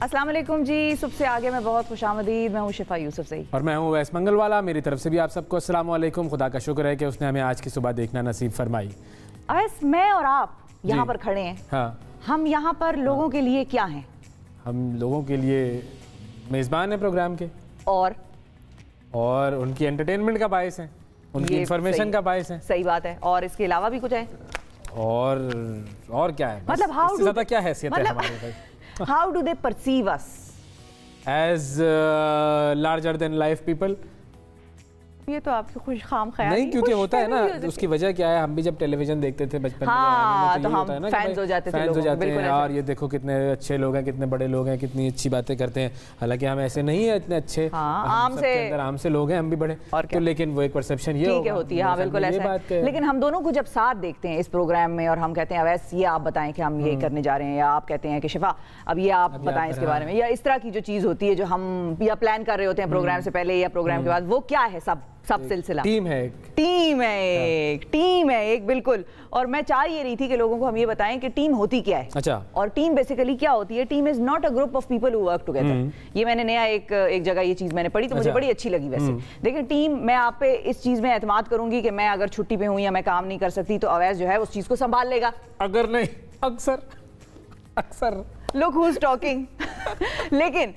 السلام علیکم جی، صبح سے آگے میں بہت خوش آمدید. میں ہوں شفا یوسف زئی اور میں ہوں اویس منگل والا. میری طرف سے بھی آپ سب کو السلام علیکم. خدا کا شکر ہے کہ اس نے ہمیں آج کی صبح دیکھنا نصیب فرمائی. اویس، میں اور آپ یہاں پر کھڑے ہیں. ہاں، ہم یہاں پر لوگوں کے لیے کیا ہیں؟ ہم لوگوں کے لیے میزبان ہیں پروگرام کے، اور ان کی انٹرٹینمنٹ کا باعث ہیں، ان کی انفارمیشن کا باعث ہیں. صحیح بات ہے. اور اس کے علاوہ بھی کچھ ہے؟ اور کیا ہے؟ مطلب اس سے زیادہ کیا حیثیت ہے ہمارے پاس؟ How do they perceive us? As larger than life people. یہ تو آپ کی خوش خام خیال نہیں، کیونکہ ہوتا ہے نا، اس کی وجہ کیا ہے، ہم بھی جب ٹیلی ویژن دیکھتے تھے بچپن میں، تو ہم فینز ہو جاتے تھے اور یہ دیکھو کتنے اچھے لوگ ہیں، کتنے بڑے لوگ ہیں، کتنی اچھی باتیں کرتے ہیں. حالانکہ ہم ایسے نہیں ہیں اتنے اچھے، عام سے لوگ ہیں، ہم بھی بڑے، لیکن وہ ایک پرسیپشن یہ ہوتی ہے. ہاں بالکل ایسا ہے. لیکن ہم دونوں کو جب ساتھ دیکھتے ہیں اس پروگرام میں اور ہم کہتے ہیں اویس یہ آپ بتائیں کہ ہم یہ کرنے جا رہے ہیں، یا آپ کہتے ہیں کہ شفا اب یہ آپ بتائیں اس کے بارے میں، یا اس طرح کی جو چیز ہوتی ہے جو ہم یا پلان کر رہے ہوتے ہیں پروگرام سے پہلے یا پروگرام کے بعد، وہ کیا ہے؟ سب سلسلہ ٹیم ہے ایک بالکل. اور میں چاہ یہ رہی تھی کہ لوگوں کو ہم یہ بتائیں کہ ٹیم ہوتی کیا ہے. اچھا. اور ٹیم بیسیکلی کیا ہوتی ہے؟ Team is not a group of people who work together. یہ میں نے نیا ایک جگہ یہ چیز میں نے پڑھی تو مجھے بڑی اچھی لگی. ویسے دیکھیں، ٹیم، میں آپ پہ اس چیز میں اعتماد کروں گی کہ میں اگر چھٹی پہ ہوں یا میں کام نہیں کر سکتی تو اویس جو ہے اس چیز کو سنبھال لے گا. اگر نہیں، اکثر look who's talking. لیکن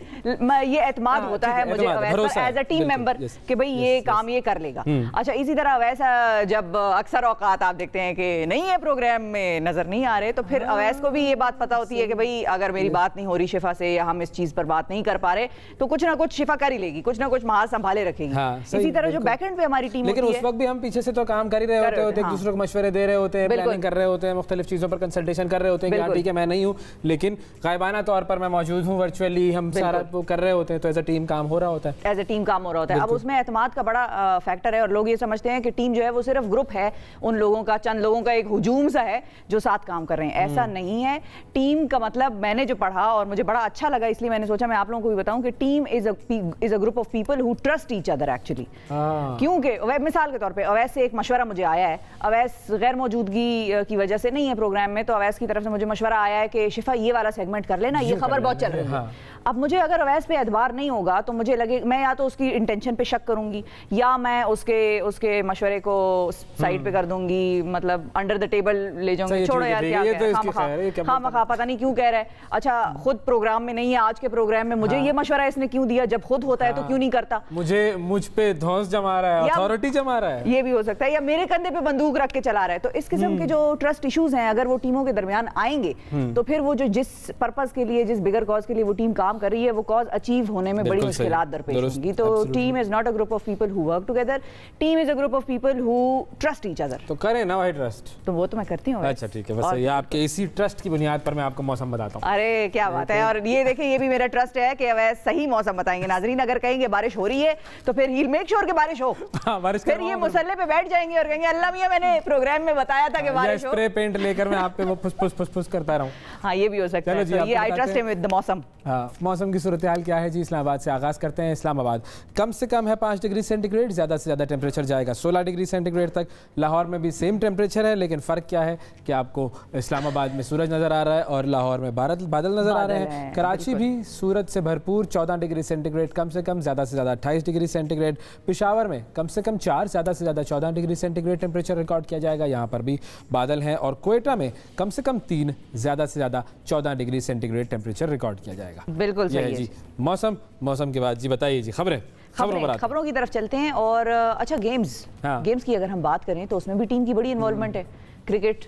یہ اعتماد ہوتا ہے مجھے اویس پر ایز اے ٹیم ممبر کہ بھئی یہ کام یہ کر لے گا. اچھا، اسی طرح اویس جب اکثر اوقات آپ دیکھتے ہیں کہ نہیں ہے پروگرام میں نظر نہیں آ رہے، تو پھر اویس کو بھی یہ بات پتا ہوتی ہے کہ بھئی اگر میری بات نہیں ہو رہی شفا سے یا ہم اس چیز پر بات نہیں کر پا رہے تو کچھ نہ کچھ شفا کر ہی لے گی، کچھ نہ کچھ محاذ سنبھالے رکھے گی. اسی طرح جو بیک اینڈ پہ ہماری ٹیم ہوتی ہے، لیکن اس وقت بھی ہم پیچھے سے تو کام کر ہی رہے ہوتے ہیں، ایک دوسرے کو مشورے دے رہے ہوتے ہیں، پلاننگ کر رہے ہوتے ہیں، مختلف چیزوں پر کنسلٹیشن کر رہے ہوتے ہیں کہ ٹھیک ہے میں نہیں ہوں لیکن غائبانہ طور پر میں موجود ہوں، ورچولی ہم سارا وہ کر رہے ہوتے ہیں، تو ایز اے ٹیم کام ہو رہا ہوتا ہے. اب اس میں اعتماد کا بڑا فیکٹر ہے، اور لوگ یہ سمجھتے ہیں کہ ٹیم جو ہے وہ صرف گروپ ہے ان لوگوں کا، چند لوگوں کا ایک ہجوم سا ہے جو ساتھ کام کر رہے ہیں. ایسا نہیں ہے. ٹیم کا مطلب میں نے جو پڑھا اور مجھے بڑا اچھا لگا، اس لیے میں نے سوچا میں آپ لوگوں کو بھی بتاؤں کہ team is a group of people who trust each other actually. کیونکہ مثال کے طور پہ اویس سے ایک مشورہ مجھے آیا ہے، اویس غیر موجودگی کی وجہ سے نہیں ہے پروگرام میں، تو اویس کی طرف سے مجھے مشورہ آیا ہے کہ شفا یہ والا سیگمنٹ کر لینا، یہ خبر بہت چل رہی ہے. اب مجھے اگر اویس پہ اعتبار نہیں ہوگا تو مجھے لگے میں یا تو اس کی انٹینشن پہ شک کروں گی، یا میں اس کے مشورے کو سائڈ پہ کر دوں گی، مطلب انڈر دا ٹیبل لے جاؤں گی، چھوڑو یار کیا خواہ مخواہ پتہ نہیں کیوں کہہ رہا ہے. اچھا، خود پروگرام میں نہیں ہے آج کے پروگرام میں، مجھے یہ مشورہ اس نے کیوں دیا؟ جب خود ہوتا ہے تو کیوں نہیں کرتا؟ مجھ پہ دھونس جما رہا ہے، اتھارٹی جما رہا ہے، یہ بھی ہو سکتا ہے، یا میرے کندھے پہ بندوق رکھ کے چلا رہا ہے. تو اس قسم کے جو ٹرسٹ ایشوز ہیں اگر وہ ٹیموں کے درمیان آئیں گے تو پھر وہ جو جس پرپز کے لیے، جس بگر کاز کے لیے وہ ٹیم کام کر رہی ہے، وہ کاز اچیو ہونے میں بڑی مشکلات درپیش ہوں گی. تو team is not a group of people who work together, team is a group of people who trust each other. تو کریں نا بھائی ٹرسٹ. تو وہ تو میں کرتی ہوں. اچھا ٹھیک ہے، بس یہ آپ کے اسی ٹرسٹ کی بنیاد پر میں آپ کو موسم بتاتا ہوں. ارے کیا بات ہے. اور یہ دیکھیں، یہ بھی میرا ٹرسٹ ہے کہ اویس صحیح موسم بتائیں گے. ناظرین اگر کہیں گے بارش ہو رہی ہے تو پھر ہیل میک شور کہ بارش ہو. پھر یہ مسلح پہ بیٹھ جائیں گے اور کہیں گے اللہ میاں میں نے پروگرام میں بتایا تھا کہ بارش ہو. اسپرے پینٹ لے کر میں آپ پہ وہ پھس کرتا رہا ہوں. ہاں یہ بھی ہو سکتا ہے. یہ آئی ٹرسٹ ہم ود دی موسم. ہاں، موسم کی صورتحال کیا ہے جی؟ اسلام آباد سے آغاز کرتے ہیں. اسلام آباد کم سے کم ہے 5 ڈگری سینٹی گریڈ، زیادہ سے زیادہ ٹیمپریچر جائے گا 16 ڈگری سینٹی گریڈ تک. لاہور میں بھی سیم ٹیمپریچر ہے، لیکن فرق کیا ہے کہ آپ کو اسلام آباد میں سورج نظر آ رہا ہے اور لاہور میں بادل نظر آ رہے ہیں. کراچی بھی سورج سے بھرپور 14 ڈگری سینٹی گریڈ کم سے کم، زیادہ سے زیادہ 28 ڈگری سینٹی گریڈ. پشاور میں کم سے کم 4، زیادہ سے زیادہ 14 degree centigrade temperature record کیا جائے گا. یہاں پر بھی بادل ہیں. اور کوئٹہ میں کم سے کم 3، زیادہ سے زیادہ 14 degree centigrade temperature record کیا جائے گا. بالکل صحیح ہے جی. موسم کے بعد جی بتائیے جی خبروں کی طرف چلتے ہیں. اور اچھا، گیمز کی اگر ہم بات کریں تو اس میں بھی ٹیم کی بڑی انوالومنٹ ہے. کرکٹ،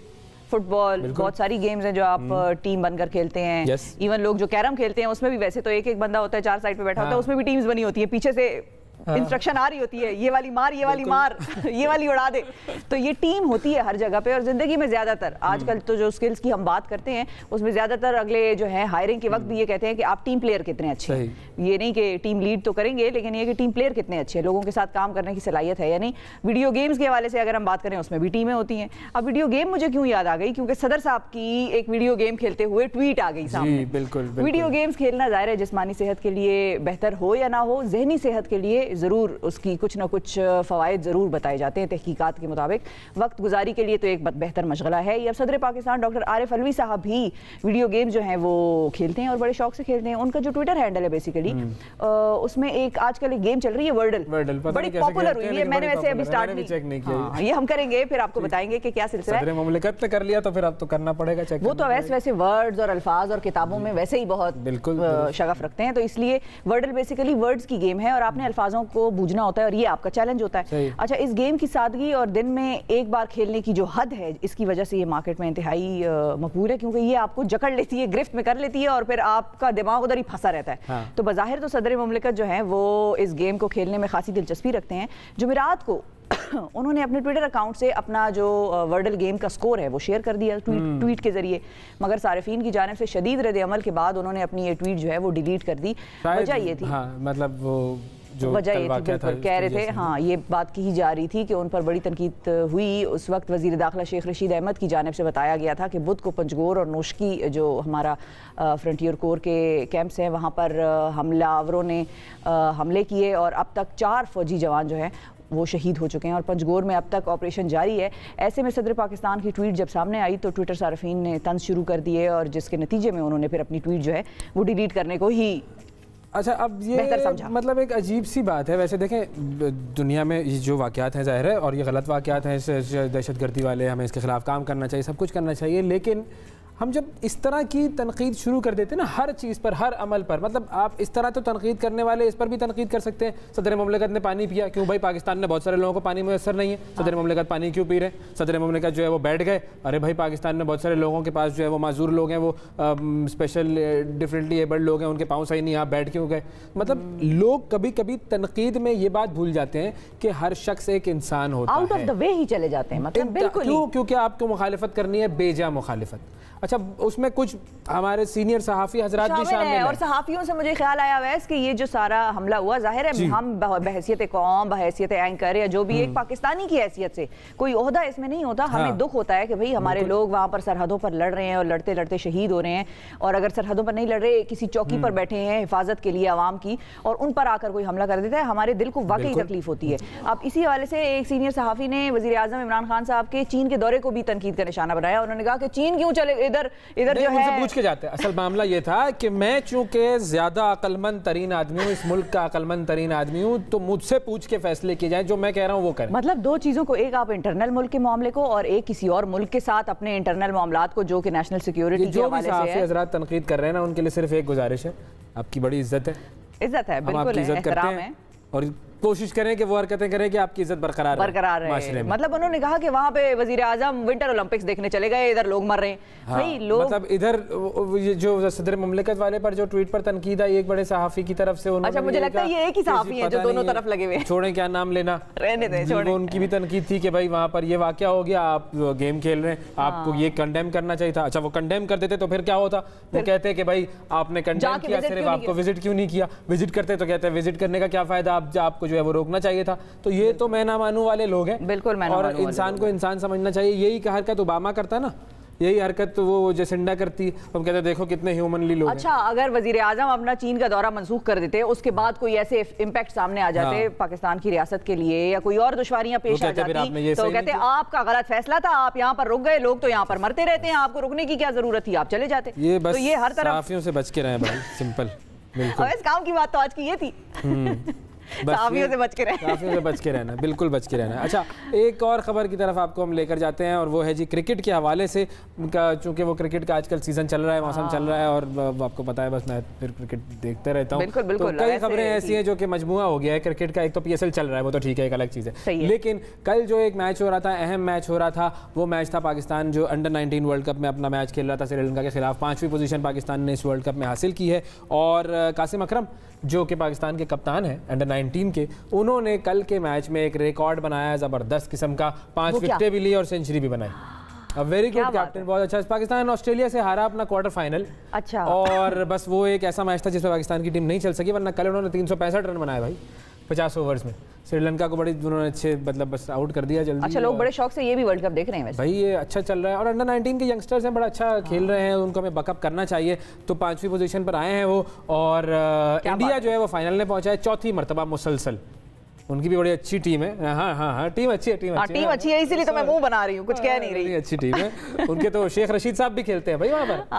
فٹ بال، بہت ساری گیمز ہیں جو آپ ٹیم بن کر کھیلتے ہیں. ایون لوگ جو کیرم کھیلتے ہیں اس میں بھی ویسے تو ایک بندہ ہوتا ہے 4 سائڈ پہ بیٹھا ہوتا ہے، اس میں بھی ٹیمز بنی ہوتی ہیں، پیچھے سے انسٹرکشن آ رہی ہوتی ہے، یہ والی مار، یہ والی مار، یہ والی اڑا دے. تو یہ ٹیم ہوتی ہے ہر جگہ پہ. اور زندگی میں زیادہ تر آج کل تو جو سکلز کی ہم بات کرتے ہیں اس میں زیادہ تر اگلے جو ہیں ہائرنگ کے وقت بھی یہ کہتے ہیں کہ آپ ٹیم پلیئر کتنے اچھے ہیں. یہ نہیں کہ ٹیم لیڈ تو کریں گے، لیکن یہ کہ ٹیم پلیئر کتنے اچھے ہیں، لوگوں کے ساتھ کام کرنے کی صلاحیت ہے یا نہیں. ویڈیو گیمز کے حوالے سے اگر ہم بات کریں اس میں بھی ٹیمیں ہوتی ہیں. اب ویڈیو گیم مجھے کیوں یاد آ گئی؟ کیونکہ صدر صاحب کی ایک ویڈیو گیم کھیلتے ہوئے ٹویٹ آ گئی سامنے. بالکل. ویڈیو گیمز کھیلنا ظاہر ہے جسمانی صحت کے لیے بہتر ہو یا نہ ہو، ذہنی صحت کے لیے ضرور اس کی کچھ نہ کچھ فوائد ضرور بتائے جاتے ہیں تحقیقات کے مطابق. وقت گزاری کے لیے تو ایک بہتر مشغلہ ہے یہ. اب صدر پاکستان ڈاکٹر عارف علوی صاحب بھی ویڈیو گیمز جو ہیں وہ کھیلتے ہیں اور بڑے شوق سے کھیلتے ہیں. ان کا جو ٹویٹر ہینڈل ہے بیسیکلی اس میں ایک آج کل ایک گیم چل رہی ہے ورڈل, بڑی پاپولر ہوئی ہے. میں نے ویسے ابھی اسٹارٹ نہیں کیا, یہ ہم کریں گے پھر آپ کو بتائیں گے کہ کیا سلسلہ ہے. صدر مملکت نے کر لیا تو پھر اب تو کرنا پڑے گا چیک. وہ تو ویسے ورڈز اور الفاظ اور کتابوں میں ویسے ہی بہت شغف رکھتے ہیں, تو اس لیے ورڈل بیسیکلی ورڈز کی گیم ہے اور آپ نے الفاظوں کو بوجھنا ہوتا ہے اور یہ آپ کا چیلنج ہوتا ہے. اچھا, اس گیم کی سادگی اور دن میں ایک بار کھیلنے کی جو حد ہے اس کی وجہ سے یہ مارکیٹ میں انتہائی مقبول ہے, کیونکہ یہ آپ کو جکڑ لیتی ہے, گرفت میں کر لیتی ہے اور پھر آپ کا دماغ ادھر ہی پھنسا رہتا ہے. تو بظاہر تو صدر مملکت جو ہیں وہ اس گیم کو کھیلنے میں خاصی دلچسپی رکھتے ہیں. جمعرات کو انہوں نے اپنے ٹویٹر اکاؤنٹ سے اپنا جو ورڈل گیم کا سکور ہے وہ شیئر کر دیا ٹویٹ کے ذریعے, مگر صارفین کی جانب سے شدید رد عمل کے بعد انہوں نے اپنی یہ ٹویٹ جو ہے وہ ڈیلیٹ کر دی. وجہ یہ تھی, مطلب وہ وجہ یہ تھی, بالکل کہہ رہے تھے, ہاں یہ بات کہی جا رہی تھی کہ ان پر بڑی تنقید ہوئی. اس وقت وزیر داخلہ شیخ رشید احمد کی جانب سے بتایا گیا تھا کہ بدھ کو پنجگور اور نوشکی جو ہمارا فرنٹیئر کور کے کیمپس ہیں وہاں پر حملہ آوروں نے حملے کیے اور اب تک 4 فوجی جوان جو ہیں وہ شہید ہو چکے ہیں اور پنجگور میں اب تک آپریشن جاری ہے. ایسے میں صدر پاکستان کی ٹویٹ جب سامنے آئی تو ٹویٹر صارفین نے طنز شروع کر دیے اور جس کے نتیجے میں انہوں نے پھر اپنی ٹویٹ جو ہے وہ ڈیلیٹ کرنے کو ہی اچھا. اب یہ مطلب ایک عجیب سی بات ہے. ویسے دیکھیں دنیا میں جو واقعات ہیں ظاہر ہے اور یہ غلط واقعات ہیں, دہشت گردی والے, ہمیں اس کے خلاف کام کرنا چاہیے, سب کچھ کرنا چاہیے, لیکن ہم جب اس طرح کی تنقید شروع کر دیتے ہیں نا ہر چیز پر, ہر عمل پر, مطلب آپ اس طرح تو تنقید کرنے والے اس پر بھی تنقید کر سکتے ہیں. صدر مملکت نے پانی پیا, کیوں بھائی پاکستان میں بہت سارے لوگوں کو پانی میسر نہیں ہے, صدر مملکت پانی کیوں پی رہے ہیں. صدر مملکت جو ہے وہ بیٹھ گئے, ارے بھائی پاکستان میں بہت سارے لوگوں کے پاس جو ہے وہ معذور لوگ ہیں, وہ اسپیشل ڈفرینٹلی ایبلڈ لوگ ہیں, ان کے پاؤں صحیح نہیں, آپ بیٹھ کیوں گئے. مطلب لوگ کبھی کبھی تنقید میں یہ بات بھول جاتے ہیں کہ ہر شخص ایک انسان ہوتا ہے, آؤٹ آف دا وے ہی چلے جاتے ہیں. مطلب بالکل کیونکہ آپ کو مخالفت کرنی ہے, بے جا مخالفت. اچھا, اس میں کچھ ہمارے سینئر صحافی حضرات بھی شامل ہیں اور صحافیوں سے مجھے خیال آیا ویس کہ یہ جو سارا حملہ ہوا, ظاہر ہے ہم بحیثیت قوم, بحیثیت اینکر یا جو بھی ایک پاکستانی کی حیثیت سے کوئی عہدہ اس میں نہیں ہوتا. ہمیں دکھ ہوتا ہے کہ بھئی ہمارے لوگ وہاں پر سرحدوں پر لڑ رہے ہیں اور لڑتے لڑتے شہید ہو رہے ہیں, اور اگر سرحدوں پر نہیں لڑ رہے, کسی چوکی پر بیٹھے ہیں حفاظت کے لیے عوام کی, اور ان پر آ کر کوئی حملہ کر دیتا ہے, ہمارے دل کو واقعی تکلیف ہوتی ہے. اب اسی حوالے سے ایک سینئر صحافی نے وزیر اعظم عمران خان صاحب کے چین کے دورے کو بھی تنقید کا نشانہ بنایا. انہوں نے کہا کہ چین کیوں چلے ادھر جو ان سے پوچھ کے جاتے ہیں. اصل معاملہ یہ تھا کہ میں چونکہ زیادہ عقل مند ترین آدمی ہوں, اس ملک کا عقل مند ترین آدمی ہوں, تو مجھ سے پوچھ کے فیصلے کیے جائیں, جو میں کہہ رہا ہوں وہ کریں. مطلب 2 چیزوں کو, ایک آپ انٹرنل ملک کے معاملے کو اور ایک کسی اور ملک کے ساتھ اپنے انٹرنل معاملات کو, جو کہ نیشنل سیکیورٹی کے حوالے سے ہے. جو بھی صحافی حضرات تنقید کر رہے ہیں نا, ان کے لیے صرف ایک گزارش ہے, آپ کی بڑی عزت ہے, عزت ہے, بالکل احترام ہے, اور کوشش کریں کہ وہ حرکتیں کریں کہ آپ کی عزت برقرار رہے. مطلب انہوں نے کہا کہ وہاں پہ وزیر اعظم ونٹر اولمپکس دیکھنے چلے گئے, ادھر لوگ مر رہے ہیں. مطلب ادھر جو صدر مملکت والے پر جو ٹویٹ پر تنقید آئی ایک بڑے صحافی کی طرف سے, اچھا مجھے لگتا ہے یہ ایک ہی صحافی ہیں جو دونوں طرف لگے ہوئے, چھوڑیں کیا نام لینا, رہنے دیں, چھوڑیں. ان کی بھی تنقید تھی کہ بھائی وہاں پر یہ واقعہ ہو گیا, آپ گیم کھیل رہے ہیں, آپ کو یہ کنڈیم کرنا چاہیے تھا. اچھا وہ کنڈیم کر دیتے تو پھر کیا ہوتا, وہ کہتے کہ بھائی آپ نے کنڈیم کیا, صرف آپ کو وزٹ کیوں نہیں کیا, وزٹ کرتے تو کہتے ہیں وزٹ کرنے کا کیا فائدہ, آپ کو جو ہے وہ روکنا چاہیے تھا. تو یہ تو میں نہ مانوں والے لوگ ہیں, بالکل, اور انسان کو انسان سمجھنا چاہیے. یہی کا حرکت اوباما کرتا ہے نا, یہی حرکت وہ جیسنڈا کرتی, ہم کہتے ہیں دیکھو کتنے ہیومنلی لوگ ہیں. اچھا اگر وزیر اعظم اپنا چین کا دورہ منسوخ کر دیتے, اس کے بعد کوئی ایسے امپیکٹ سامنے آ جاتے پاکستان کی ریاست کے لیے, یا کوئی اور دشواریاں پیش آ جاتی, تو کہتے آپ کا غلط فیصلہ تھا, آپ یہاں پر رک گئے, لوگ تو یہاں پر مرتے رہتے ہیں, آپ کو رکنے کی کیا ضرورت تھی, آپ چلے جاتے. تو یہ ہر طرف صحافیوں سے بچ کے رہیں بھائی, سمپل. اس کام کی بات تو آج کی یہ تھی, صحافیوں سے بچ کے رہنا, صحافیوں سے بچ کے رہنا, بالکل بچ کے رہنا. اچھا ایک اور خبر کی طرف آپ کو ہم لے کر جاتے ہیں, اور وہ ہے جی کرکٹ کے حوالے سے, چونکہ وہ کرکٹ کا آج کل سیزن چل رہا ہے, موسم چل رہا ہے, اور آپ کو پتا ہے بس میں پھر کرکٹ دیکھتے رہتا ہوں. تو کئی خبریں ایسی ہیں جو کہ مجموعہ ہو گیا ہے کرکٹ کا. ایک تو PSL چل رہا ہے, وہ تو ٹھیک ہے, ایک الگ چیز ہے, لیکن کل جو ایک میچ ہو رہا تھا, اہم میچ ہو رہا تھا, وہ میچ تھا پاکستان جو انڈر-19 ورلڈ کپ میں اپنا میچ کھیل رہا تھا سری لنکا کے خلاف. 5ویں پوزیشن پاکستان نے اس ورلڈ کپ میں حاصل کی ہے, اور قاسم اکرم جو کہ پاکستان کے کپتان ہیں انڈر-19 کے, انہوں نے کل کے میچ میں ایک ریکارڈ بنایا زبردست قسم کا, 5 وکٹیں بھی لی اور سینچری بھی بنائی. ویری گڈ کیپٹن, بہت اچھا. پاکستان آسٹریلیا سے ہارا اپنا کوارٹر فائنل, اچھا, اور بس وہ ایک ایسا میچ تھا جس میں پاکستان کی ٹیم نہیں چل سکی, ورنہ کل انہوں نے 365 رن بنائے بھائی 50 اوورز میں. سری لنکا کو بڑی انہوں نے اچھے مطلب بس آؤٹ کر دیا جلدی. اچھا لوگ بڑے شوق سے یہ بھی ورلڈ کپ دیکھ رہے ہیں بھائی, یہ اچھا چل رہا ہے, اور انڈر-19 کے ینگسٹرز ہیں, بڑا اچھا کھیل رہے ہیں, ان کو ہمیں بیک اپ کرنا چاہیے. تو 5ویں پوزیشن پر آئے ہیں وہ, اور انڈیا جو ہے وہ فائنل میں پہنچا ہے 4تھی مرتبہ مسلسل. ان کی بھی بڑی اچھی ٹیم ہے. ہاں ہاں ہاں ٹیم اچھی ہے, ٹیم اچھی ہے, اسی لیے تو میں منہ بنا رہی ہوں, کچھ کہہ نہیں رہی. اچھی ٹیم ہے ان کے. تو شیخ رشید صاحب بھی کھیلتے ہیں بھائی وہاں پر,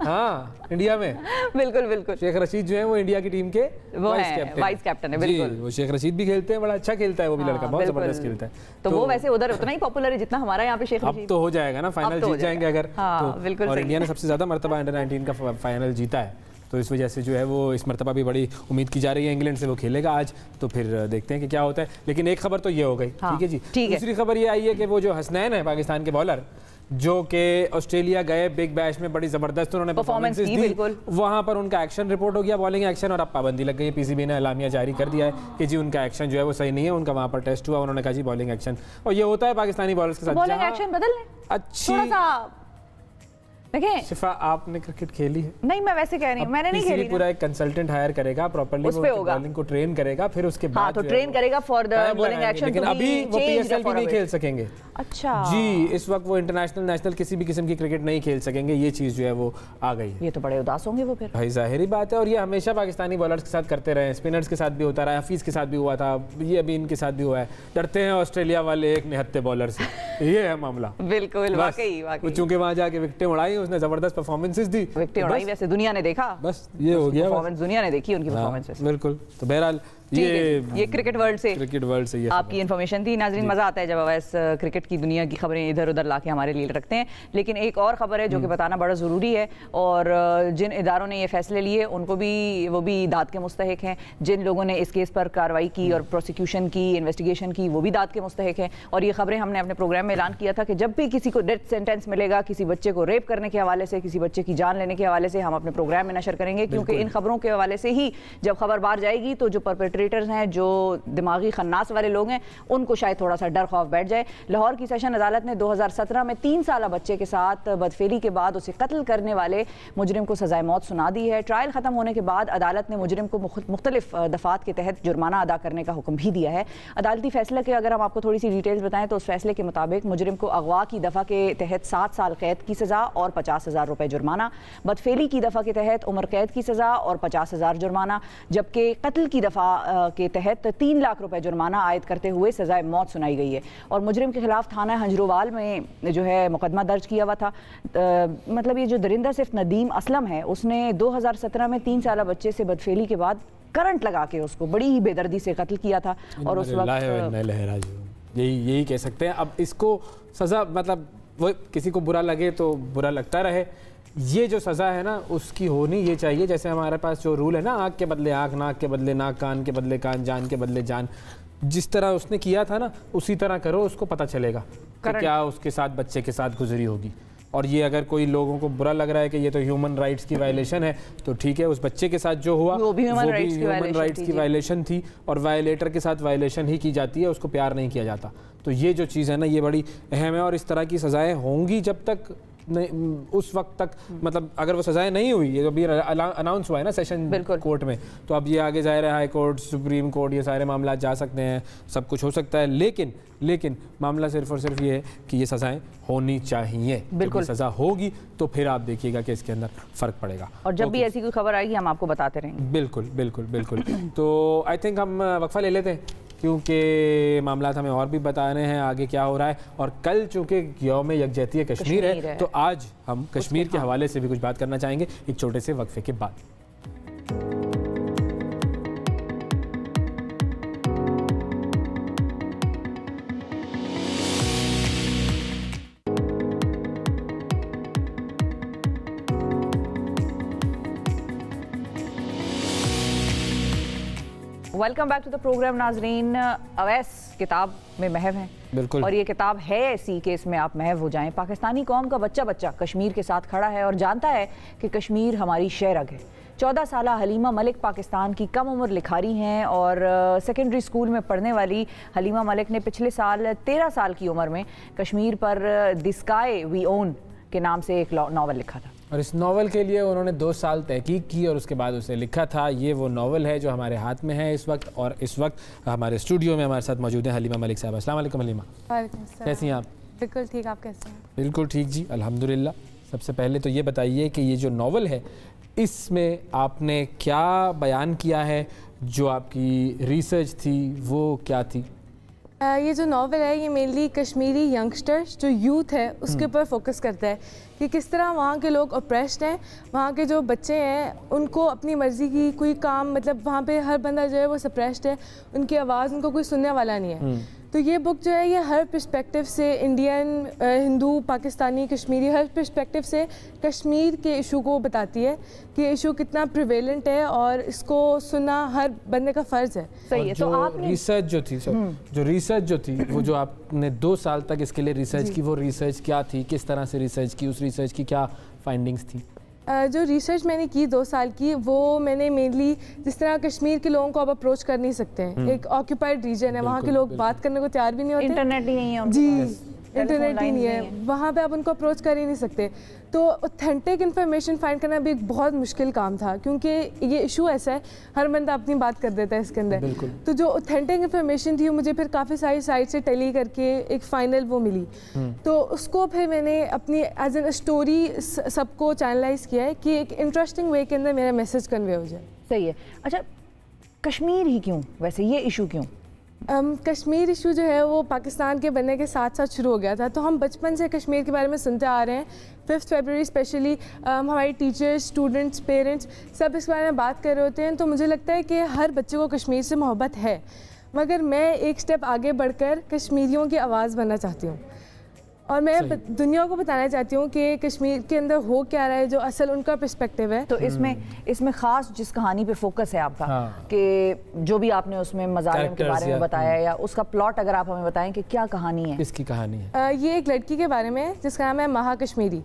ہاں انڈیا میں. بالکل بالکل, شیخ رشید جو ہے وہ انڈیا کی ٹیم کے وائس کیپٹن ہے. بالکل, وہ شیخ رشید بھی کھیلتے ہیں, بڑا اچھا کھیلتا ہے وہ بھی لڑکا, بہت زبردست کھیلتا ہے. تو وہ ویسے ادھر اتنا ہی پاپولر ہے جتنا ہمارا یہاں پہ شیخ رشید. اب تو ہو جائے گا نا, فائنل جیت جائیں گے اگر. اور انڈیا نے سب سے زیادہ مرتبہ انڈر-19 کا فائنل جیتا ہے, تو اس وجہ سے جو ہے وہ اس مرتبہ بھی بڑی امید کی جا رہی ہے. انگلینڈ سے وہ کھیلے گا آج, تو پھر دیکھتے ہیں کہ کیا ہوتا ہے. لیکن ایک خبر تو یہ ہو گئی, ٹھیک ہے جی. دوسری خبر یہ آئی ہے کہ وہ جو حسنین ہے پاکستان کے بالر, جو کہ آسٹریلیا گئے بگ بیش میں, بڑی زبردست انہوں نے پرفارمنس دی, وہاں پر ان کا ایکشن رپورٹ ہو گیا, بالنگ ایکشن, اور اب پابندی لگ گئی ہے. پی سی بی نے اعلامیہ جاری کر دیا ہے کہ جی ان کا ایکشن جو ہے وہ صحیح نہیں ہے, ان کا وہاں پر ٹیسٹ ہوا, انہوں نے کہا جی بالنگ ایکشن. اور یہ ہوتا ہے پاکستانی بالرز کے ساتھ, بالنگ ایکشن بدل لیں اچھی. شفا آپ نے کرکٹ کھیلی ہے؟ نہیں, میں ویسے کہہ رہی ہوں, میں نے نہیں کھیلی. پورا ایک کنسلٹنٹ ہائر کرے گا پراپرلی, وہ بالنگ کو ٹرین کرے گا, پھر اس کے بعد تو ٹرین کرے گا فار دی بالنگ ایکشن. لیکن ابھی وہ پی ایس ایل بھی نہیں کھیل سکیں گے. اچھا جی, اس وقت وہ انٹرنیشنل نیشنل کسی بھی قسم کی کرکٹ نہیں کھیل سکیں گے. یہ چیز جو ہے وہ آ گئی. یہ تو بڑے اداس ہوں گے وہ پھر. بھائی ظاہری بات ہے, اور یہ ہمیشہ پاکستانی بالرز کے ساتھ کرتے رہے, اسپنرز کے ساتھ بھی ہوتا رہا, حفیظ کے ساتھ بھی ہوا تھا, یہ ابھی ان کے ساتھ بھی ہوا ہے. ڈرتے ہیں آسٹریلیا والے ایک نہتے بالر سے, یہ ہے معاملہ. بالکل, واقعی چونکہ وہاں جا کے وکٹیں اڑائی, اس نے زبردست پرفارمنسز دی, وکٹیں اڑائی, ویسے دنیا نے دیکھا, بس یہ ہو گیا پرفارمنس دنیا نے دیکھی ان کی پرفارمنس. بالکل. تو بہرحال یہ کرکٹ ورلڈ سے یہ آپ کی انفارمیشن تھی. ناظرین, مزہ آتا ہے جب اویس کرکٹ کی دنیا کی خبریں ادھر ادھر لا کے ہمارے لیے رکھتے ہیں. لیکن ایک اور خبر ہے جو کہ بتانا بڑا ضروری ہے, اور جن اداروں نے یہ فیصلے لیے ان کو بھی, وہ بھی داد کے مستحق ہیں. جن لوگوں نے اس کیس پر کارروائی کی اور پروسیکیوشن کی, انویسٹیگیشن کی, وہ بھی داد کے مستحق ہیں. اور یہ خبریں ہم نے اپنے پروگرام میں اعلان کیا تھا کہ جب بھی کسی کو ڈیتھ سینٹینس ملے گا, کسی بچے کو ریپ کرنے کے حوالے سے, کسی بچے کی جان لینے کے حوالے سے, ہم اپنے پروگرام میں نشر کریں گے. کیونکہ ان خبروں کے حوالے سے ہی جب خبر باہر جائے گی تو جو پرپیٹریٹرز ہیں, جو دماغی خناس والے لوگ ہیں, ان کو شاید تھوڑا سا ڈر خوف بیٹھ جائے. لاہور کی سیشن عدالت نے 2017 میں 3 سالہ بچے کے ساتھ بدفعلی کے بعد اسے قتل کرنے والے مجرم کو سزائے موت سنا دی ہے. ٹرائل ختم ہونے کے بعد عدالت نے مجرم کو مختلف دفعات کے تحت جرمانہ ادا کرنے کا حکم بھی دیا ہے. عدالتی فیصلے کے اگر ہم آپ کو تھوڑی سی ڈیٹیلز بتائیں تو اس فیصلے کے مطابق مجرم کو اغوا کی دفعہ کے تحت 7 سال قید کی سزا اور 50,000 روپے جرمانہ, بدفعلی کی دفعہ کے تحت عمر قید کی سزا اور 50,000 جرمانہ, جبکہ قتل کی دفعہ کے تحت 3 لاکھ روپے جرمانہ عائد کرتے ہوئے سزائے موت سنائی گئی ہے. اور مجرم کے خلاف تھانہ ہنجروال میں جو ہے مقدمہ درج کیا ہوا تھا. مطلب یہ جو درندہ صرف ندیم اسلم ہے, اس نے 2017 میں 3 سالہ بچے سے بدفعلی کے بعد کرنٹ لگا کے اس کو بڑی ہی بے دردی سے قتل کیا تھا. اور اس وقت یہی کہہ سکتے ہیں. اب اس کو سزا, مطلب وہ کسی کو برا لگے تو برا لگتا رہے, یہ جو سزا ہے نا اس کی ہونی یہ چاہیے. جیسے ہمارے پاس جو رول ہے نا, آنکھ کے بدلے آنکھ, ناک کے بدلے ناک, کان کے بدلے کان, جان کے بدلے جان, جس طرح اس نے کیا تھا نا اسی طرح کرو, اس کو پتہ چلے گا کہ کیا اس کے ساتھ بچے کے ساتھ گزری ہوگی. اور یہ اگر کوئی لوگوں کو برا لگ رہا ہے کہ یہ تو ہیومن رائٹس کی وائلیشن ہے, تو ٹھیک ہے, اس بچے کے ساتھ جو ہوا وہ بھی ہیومن رائٹس کی وائلیشن تھی, اور وائلیٹر کے ساتھ وائلیشن ہی کی جاتی ہے, اس کو پیار نہیں کیا جاتا. تو یہ جو چیز ہے نا یہ بڑی اہم ہے, اور اس طرح کی سزائیں ہوں گی جب تک اس وقت تک, مطلب اگر وہ سزائیں نہیں ہوئی, یہ ابھی اناؤنس ہوا ہے نا سیشن کورٹ میں, تو اب یہ آگے ظاہر ہے ہائی کورٹ, سپریم کورٹ, یہ سارے معاملات جا سکتے ہیں, سب کچھ ہو سکتا ہے. لیکن معاملہ صرف اور صرف یہ ہے کہ یہ سزائیں ہونی چاہیے. بالکل, سزا ہوگی تو پھر آپ دیکھیے گا کہ اس کے اندر فرق پڑے گا, اور جب بھی ایسی کوئی خبر آئے گی ہم آپ کو بتاتے رہیں گے. بالکل. تو آئی تھنک ہم وقفہ لے لیتے ہیں, کیونکہ معاملات ہمیں اور بھی بتانے ہیں آگے کیا ہو رہا ہے. اور کل چونکہ یوم یکجہتی کشمیر ہے, تو آج ہم کشمیر کے حوالے سے بھی کچھ بات کرنا چاہیں گے ایک چھوٹے سے وقفے کے بعد. Welcome back to the programme. ناظرین, اویس کتاب میں محو ہیں, بالکل, اور یہ کتاب ہے ایسی کہ اس میں آپ محو ہو جائیں. پاکستانی قوم کا بچہ کشمیر کے ساتھ کھڑا ہے اور جانتا ہے کہ کشمیر ہماری شہرگ ہے. 14 سالہ حلیمہ ملک پاکستان کی کم عمر لکھاری ہیں, اور سیکنڈری اسکول میں پڑھنے والی حلیمہ ملک نے پچھلے سال 13 سال کی عمر میں کشمیر پر دی اسکائی وی اون کے نام سے ایک ناول لکھا تھا. اور اس ناول کے لیے انہوں نے 2 سال تحقیق کی اور اس کے بعد اسے لکھا تھا. یہ وہ ناول ہے جو ہمارے ہاتھ میں ہے اس وقت, اور اس وقت ہمارے اسٹوڈیو میں ہمارے ساتھ موجود ہیں حلیمہ ملک صاحبہ. السلام علیکم حلیمہ. وعلیکم السلام. کیسی ہیں آپ؟ بالکل ٹھیک, آپ کیسے ہیں؟ بالکل ٹھیک جی, الحمدللہ. سب سے پہلے تو یہ بتائیے کہ یہ جو ناول ہے اس میں آپ نے کیا بیان کیا ہے, جو آپ کی ریسرچ تھی وہ کیا تھی؟ یہ جو ناول ہے یہ مینلی کشمیری ینگسٹرز جو یوتھ ہے اس کے اوپر فوکس کرتا ہے کہ کس طرح وہاں کے لوگ اپریسڈ ہیں, وہاں کے جو بچے ہیں ان کو اپنی مرضی کی کوئی کام, مطلب وہاں پہ ہر بندہ جو ہے وہ سپریسڈ ہے, ان کی آواز ان کو کوئی سننے والا نہیں ہے. تو یہ بک جو ہے یہ ہر پرسپیکٹیو سے انڈین, ہندو, پاکستانی, کشمیری, ہر پرسپیکٹیو سے کشمیر کے ایشو کو بتاتی ہے کہ ایشو کتنا پریویلنٹ ہے اور اس کو سننا ہر بندے کا فرض ہے. صحیح ہے. تو آپ ریسرچ جو تھی وہ جو آپ نے 2 سال تک اس کے لیے ریسرچ کی, وہ ریسرچ کیا تھی, کس طرح سے ریسرچ کی, اس ریسرچ کی کیا فائنڈنگز تھی؟ جو ریسرچ میں نے کی 2 سال کی, وہ میں نے مینلی جس طرح کشمیر کے لوگوں کو آپ اپروچ کر نہیں سکتے ہیں, ایک آکیوپائڈ ریجن ہے, وہاں کے لوگ بات کرنے کو تیار بھی نہیں ہوتے, انٹرنیٹ ہی نہیں ہے. جی انٹرنیٹ ہی نہیں ہے, وہاں پہ آپ ان کو اپروچ کر ہی نہیں سکتے. تو اوتھینٹک انفارمیشن فائنڈ کرنا بھی ایک بہت مشکل کام تھا, کیونکہ یہ ایشو ایسا ہے ہر بندہ اپنی بات کر دیتا ہے اس کے اندر. تو جو اوتھینٹک انفارمیشن تھی وہ مجھے پھر کافی ساری سائٹ سے ٹیلی کر کے ایک فائنل وہ ملی. تو اس کو پھر میں نے اپنی ایز این اسٹوری سب کو چینلائز کیا ہے کہ ایک انٹرسٹنگ وے کے اندر میرا میسج کنوے ہو جائے. صحیح ہے. اچھا, کشمیر ہی کیوں, ویسے یہ ایشو کیوں؟ کشمیر ایشو جو ہے وہ پاکستان کے بننے کے ساتھ ساتھ شروع ہو گیا تھا. تو ہم بچپن سے کشمیر کے بارے میں سنتے آ رہے ہیں. 5 فیبروری اسپیشلی ہماری ٹیچرس, اسٹوڈنٹس, پیرنٹس سب اس بارے میں بات کر رہے ہوتے ہیں. تو مجھے لگتا ہے کہ ہر بچے کو کشمیر سے محبت ہے, مگر میں ایک سٹیپ آگے بڑھ کر کشمیریوں کی آواز بننا چاہتی ہوں, اور میں دنیا کو بتانا چاہتی ہوں کہ کشمیر کے اندر ہو کیا رہا ہے, جو اصل ان کا پرسپیکٹیو ہے. تو اس میں خاص جس کہانی پہ فوکس ہے آپ کا, کہ جو بھی آپ نے اس میں مظالم کے بارے میں بتایا, یا اس کا پلاٹ اگر آپ ہمیں بتائیں کہ کیا کہانی ہے؟ اس کی کہانی ہے, یہ ایک لڑکی کے بارے میں ہے جس کا نام ہے مہا کشمیری.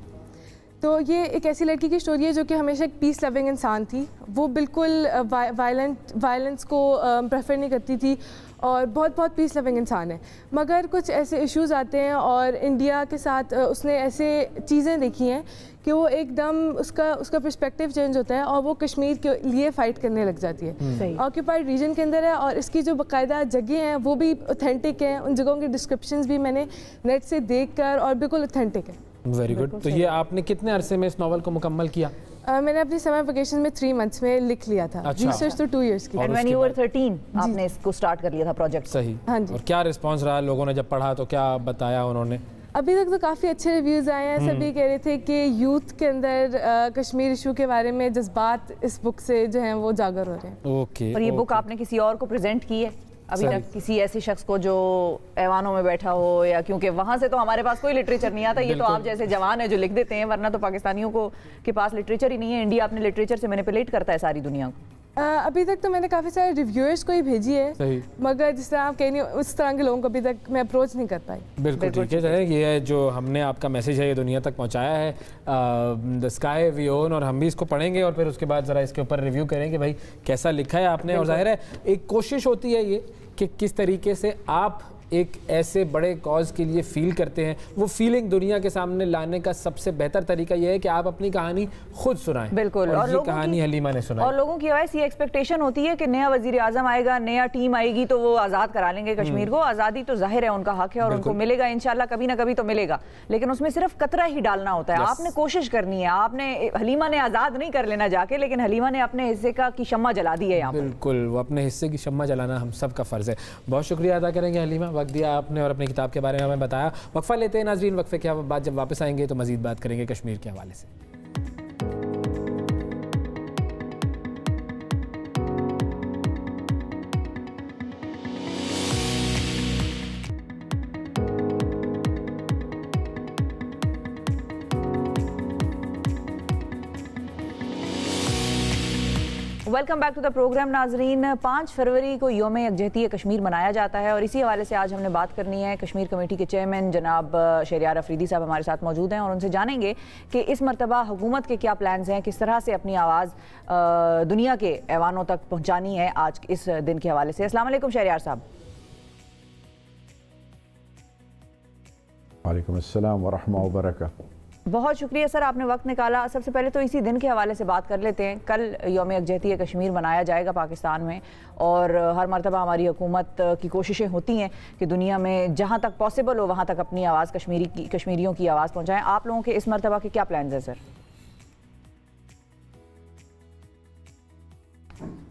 تو یہ ایک ایسی لڑکی کی سٹوری ہے جو کہ ہمیشہ ایک پیس لونگ انسان تھی. وہ بالکل وائلنس کو پریفر نہیں کرتی تھی اور بہت پیس لونگ انسان ہے. مگر کچھ ایسے ایشوز آتے ہیں اور انڈیا کے ساتھ اس نے ایسے چیزیں دیکھی ہیں کہ وہ ایک دم اس کا پرسپیکٹیو چینج ہوتا ہے اور وہ کشمیر کے لیے فائٹ کرنے لگ جاتی ہے. آکیوپائڈ ریجن کے اندر ہے اور اس کی جو باقاعدہ جگہیں ہیں وہ بھی اوتھینٹک ہیں, ان جگہوں کی ڈسکرپشنز بھی میں نے نیٹ سے دیکھ کر, اور بالکل اوتھینٹک ہے. Very good. تو یہ آپ نے کتنے عرصے میں اس ناول کو مکمل کیا؟ میں نے اپنی سمر ویکیشن میں 3 منتھس میں لکھ لیا تھا. ریسرچ تو 2 ایئرس کی. اینڈ وین یو ور 13 آپ نے اس کو سٹارٹ کر لیا تھا پروجیکٹ؟ صحیح. ہاں جی. اور کیا رسپانس رہا لوگوں نے جب پڑھا, تو کیا بتایا انہوں نے؟ ابھی تک تو کافی اچھے ریویوز آئے ہیں. سبھی کہہ رہے تھے کہ یوتھ کے اندر کشمیر ایشو کے بارے میں جذبات اس بک سے جو ہیں وہ جاگر ہو رہے ہیں. اوکے. اور یہ بک آپ نے کسی اور کو پریزنٹ کی ہے ابھی تک, کسی ایسے شخص کو جو ایوانوں میں بیٹھا ہو, یا کیونکہ وہاں سے تو ہمارے پاس کوئی لٹریچر نہیں آتا, یہ تو آپ جیسے جوان ہیں جو لکھ دیتے ہیں, ورنہ تو پاکستانیوں کو کے پاس لٹریچر ہی نہیں ہے. انڈیا اپنے لٹریچر سے مینیپولیٹ کرتا ہے ساری دنیا کو. ابھی تک تو میں نے کافی سارے ریویورز کو ہی بھیجی ہے, مگر جس طرح آپ کہیں نہیں اس طرح کے لوگوں کو ابھی تک میں اپروچ نہیں کر پائی. بالکل ٹھیک ہے. یہ جو ہم نے آپ کا میسیج ہے یہ دنیا تک پہنچایا ہے, دا اسکائی وی اون, اور ہم بھی اس کو پڑھیں گے اور پھر اس کے بعد ذرا اس کے اوپر ریویو کریں کہ بھائی کیسا لکھا ہے آپ نے. اور ظاہر ہے ایک کوشش ہوتی ہے یہ کہ کس طریقے سے آپ ایک ایسے بڑے کاز کے لیے فیل کرتے ہیں, وہ فیلنگ دنیا کے سامنے لانے کا سب سے بہتر طریقہ یہ ہے کہ آپ اپنی کہانی خود سنائیں. بالکل. اور یہ کہانی حلیمہ نے سنائی. اور لوگوں کی ایسی ایکسپیکٹیشن ہوتی ہے کہ نیا وزیر اعظم آئے گا, نیا ٹیم آئے گی تو وہ آزاد کرا لیں گے کشمیر کو. آزادی تو ظاہر ہے ان کا حق ہے اور ان کو ملے گا انشاءاللہ, کبھی نہ کبھی تو ملے گا, لیکن اس میں صرف قطرہ ہی ڈالنا ہوتا ہے. آپ نے کوشش کرنی ہے. آپ نے, حلیمہ نے آزاد نہیں کر لینا جا کے, لیکن حلیمہ نے اپنے حصے کی شمع جلا دی ہے یہاں پر. بالکل, وہ اپنے حصے کی شمع جلانا ہم سب کا فرض ہے. بہت شکریہ ادا کریں گے حلیمہ, وقت دیا آپ نے اور اپنی کتاب کے بارے میں ہمیں بتایا. وقفہ لیتے ہیں ناظرین, وقفے کے بعد جب واپس آئیں گے تو مزید بات کریں گے کشمیر کے حوالے سے. Welcome back to the programme. ناظرین, 5 فروری کو یوم یکجہتی کشمیر منایا جاتا ہے, اور اسی حوالے سے آج ہم نے بات کرنی ہے. کشمیر کمیٹی کے چیئرمین جناب شہریار افریدی صاحب ہمارے ساتھ موجود ہیں, اور ان سے جانیں گے کہ اس مرتبہ حکومت کے کیا پلانز ہیں, کس طرح سے اپنی آواز دنیا کے ایوانوں تک پہنچانی ہے آج اس دن کے حوالے سے. السلام علیکم شہریار صاحب. وعلیکم السلام ورحمۃ اللہ وبرکاتہ. بہت شکریہ سر, آپ نے وقت نکالا. سب سے پہلے تو اسی دن کے حوالے سے بات کر لیتے ہیں. کل یوم یکجہتی کشمیر منایا جائے گا پاکستان میں, اور ہر مرتبہ ہماری حکومت کی کوششیں ہوتی ہیں کہ دنیا میں جہاں تک پاسبل ہو وہاں تک اپنی آواز کشمیریوں کی آواز پہنچائیں. آپ لوگوں کے اس مرتبہ کے کیا پلانز ہیں سر؟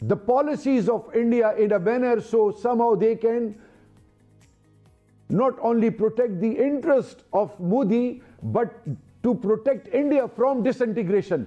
the policies of India in a manner so somehow they can not only protect the interest of Modi but to protect India from disintegration।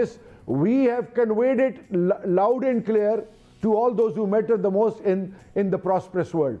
this, we have conveyed it loud and clear to all those who matter the most in the prosperous world।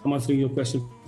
I'm answering your question,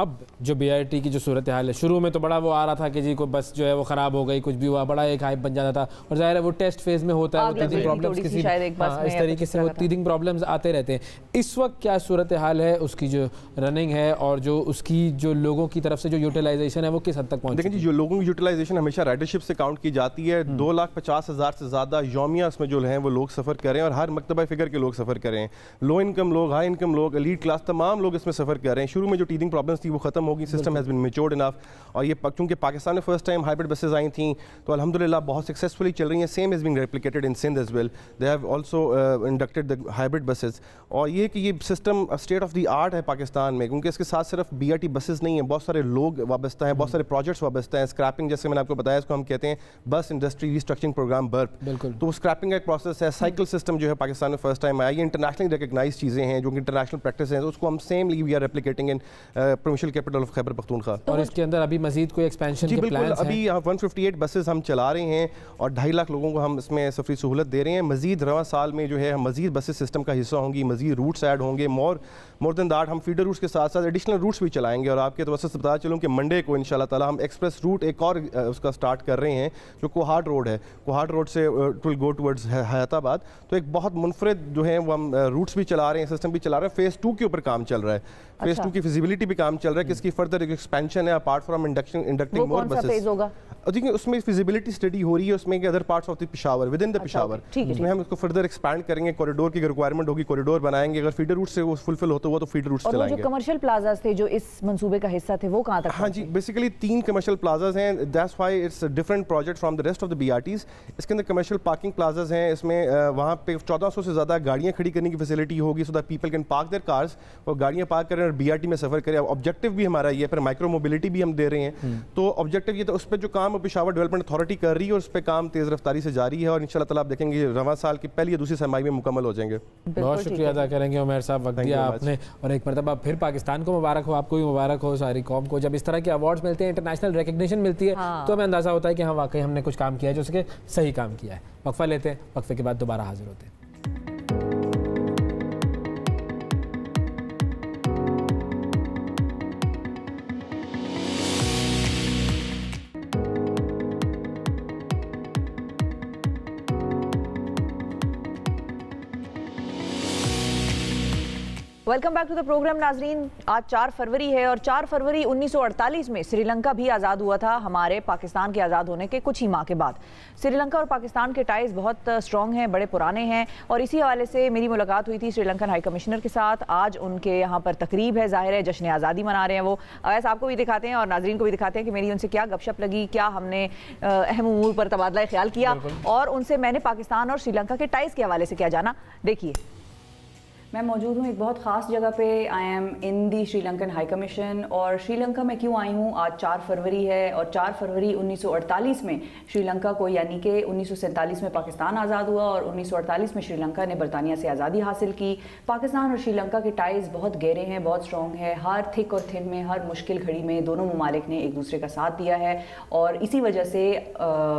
اب جو BRT کی جو صورتحال ہے, شروع میں تو بڑا وہ آ رہا تھا کہ جی کوئی بس جو ہے وہ خراب ہو گئی, کچھ بھی ہوا, بڑا ایک ہائپ بن جاتا تھا, اور ظاہر ہے وہ ٹیسٹ فیز میں ہوتا ہے, وہ ٹیدنگ پرابلمس کسی اس طریقے سے وہ ٹیدنگ پرابلمس آتے رہتے ہیں. اس وقت کیا صورتحال ہے, اس کی جو رننگ ہے اور جو اس کی جو لوگوں کی طرف سے جو یوٹیلائزیشن ہے وہ کس حد تک پہنچی؟ دیکھیں جی, جو لوگوں کی یوٹیلائزیشن ہمیشہ رائڈرشپ سے کاؤنٹ کی جاتی ہے. 2,50,000 سے زیادہ یومیہ اس میں جو ہیں وہ لوگ سفر کر رہے ہیں, اور ہر مکتبہ فکر کے لوگ سفر کر رہے ہیں. لو انکم لوگ, ہائی انکم لوگ, ایلیٹ کلاس, تمام لوگ اس میں سفر کر رہے ہیں. شروع میں جو ٹیدنگ پرابلمس تھی وہ ختم ہو گئی, system has been matured enough, اور یہ چونکہ پاکستان میں فرسٹ ٹائم ہائبرڈ بسز آئی تھیں تو الحمدللہ بہت سکسیزفلی چل رہی ہیں. Same is being replicated in Sindh as well, they have also inducted the hybrid buses. اور یہ کہ یہ system state of the art ہے پاکستان میں, کیونکہ اس کے ساتھ صرف BRT بسز نہیں ہیں, بہت سارے لوگ وابستہ ہیں, بہت سارے پروجیکٹس وابستہ ہیں. اسکریپنگ جیسے میں نے آپ کو بتایا, اس کو ہم کہتے ہیں بس انڈسٹری ریسٹرکچرنگ پروگرام برپ. بالکل, تو اسکریپنگ کا ایک پروسیس ہے. سائیکل سسٹم جو ہے پاکستان میں فرسٹ ٹائم آیا, یہ انٹرنیشنلی ریکگنائز چیزیں ہیں جو کہ انٹرنیشنل پریکٹس ہیں, تو اس کو ہم similarly we are replicating in provincial capital of Khyber Pakhtunkhwa. اور اس کے اندر ابھی مزید کوئی ایکسپینشن کے پلانز ہیں؟ ابھی 158 بسز ہم چلا رہے ہیں اور 2.5 لاکھ لوگوں کو ہم اس میں سفری سہولت دے رہے ہیں. مزید رواں سال میں جو ہے ہم مزید بسز سسٹم کا حصہ ہوں گی, مزید روٹس ایڈ ہوں گے. مور دین دیٹ ہم فیڈر روٹس کے ساتھ ساتھ ایڈیشنل روٹس بھی چلائیں گے. اور آپ کے توسط سے بتا چلوں کہ منڈے کو انشاءاللہ تعالی ہم ایکسپریس روٹ ایک اور اس کا سٹارٹ کر رہے ہیں, جو کوہاٹ روڈ ہے. کوہاٹ روڈ سے اٹ ول گو ٹورڈز حیات آباد. تو ایک بہت منفرد جو ہے وہ ہم روٹس بھی چلا رہے ہیں, سسٹم بھی چلا رہے ہیں. فیز 2 کے اوپر کام چل رہا ہے, فیز 2 کی فیزیبلٹی بھی کام چل رہا ہے کہ اس کی فردر ایکسپینشن ہے apart from inducting more buses. دیکھیں اس میں فیزیبلٹی اسٹڈی ہو رہی ہے, اس میں کہ other parts of the Peshawar within the Peshawar, اس میں ہم اس کو فردر ایکسپینڈ کریں گے. کوریڈور کی ریکوائرمنٹ ہوگی کوریڈور بنائیں گے. اگر فیڈر روٹ سے وہ فلفل ہوتا ہوا تو فیڈر روٹ چلائیں گے. اور جو کمرشل پلازاز تھے جو اس منصوبے کا حصہ تھے وہ کہاں تک؟ ہاں جی, بیسیکلی 3 کمرشل پلازاز ہیں. That's why it's different project from the rest of the BRTs. اس کے اندر کمرشل پارکنگ پلازاز ہیں, اس میں وہاں پہ 1400 سے زیادہ گاڑیاں کھڑی کرنے کی فیسلٹی ہوگی, so that people can park their cars, اور گاڑیاں پارک کریں اور BRT میں سفر کریں. آبجیکٹیو بھی ہمارا یہ, پھر مائکرو موبلٹی بھی ہم دے رہے ہیں. تو آبجیکٹیو یہ تو اس پہ جو کام پشاور ڈیولپمنٹ اتھارٹی کر رہی ہے, اور اس پہ کام تیز رفتاری سے جاری ہے, اور انشاءاللہ تعالیٰ آپ دیکھیں گے رواں سال کی پہلی یا دوسری سرمائی میں مکمل ہو جائیں گے. بہت شکریہ ادا کریں گے عمیر صاحب, وقت دیا آپ نے, اور ایک مرتبہ پھر پاکستان کو مبارک ہو, آپ کو بھی مبارک ہو, ساری قوم کو. جب اس طرح کے ایوارڈز ملتے ہیں, انٹرنیشنل ریکگنیشن ملتی ہے, تو ہمیں اندازہ ہوتا ہے کہ ہاں واقعی ہم نے کچھ کام کیا ہے جو اس کے صحیح کام کیا ہے. وقفہ لیتے ہیں, وقفے کے بعد دوبارہ حاضر ہوتے ہیں. Welcome back to the programme. ناظرین, آج 4 فروری ہے, اور 4 فروری 1948 میں سری لنکا بھی آزاد ہوا تھا ہمارے پاکستان کے آزاد ہونے کے کچھ ہی ماہ کے بعد. سری لنکا اور پاکستان کے ٹائز بہت اسٹرانگ ہیں, بڑے پرانے ہیں, اور اسی حوالے سے میری ملاقات ہوئی تھی سری لنکن ہائی کمشنر کے ساتھ. آج ان کے یہاں پر تقریب ہے, ظاہر ہے جشن آزادی منا رہے ہیں وہ. ایسا آپ کو بھی دکھاتے ہیں اور ناظرین کو بھی دکھاتے ہیں کہ میری ان سے کیا گپ شپ لگی, کیا ہم نے اہم امور پر تبادلہ خیال کیا, اور ان سے میں نے پاکستان اور سری لنکا کے ٹائز کے حوالے سے کیا جانا. دیکھیے, میں موجود ہوں ایک بہت خاص جگہ پہ. I am in the Sri Lankan High Commission. اور سری لنکا میں کیوں آئی ہوں, آج 4 فروری ہے, اور 4 فروری 1948 میں سری لنکا کو, یعنی کہ 1947 میں پاکستان آزاد ہوا, اور 1948 میں سری لنکا نے برطانیہ سے آزادی حاصل کی. پاکستان اور سری لنکا کے ٹائز بہت گہرے ہیں, بہت اسٹرانگ ہے. ہر تھک اور تھن میں, ہر مشکل گھڑی میں دونوں ممالک نے ایک دوسرے کا ساتھ دیا ہے, اور اسی وجہ سے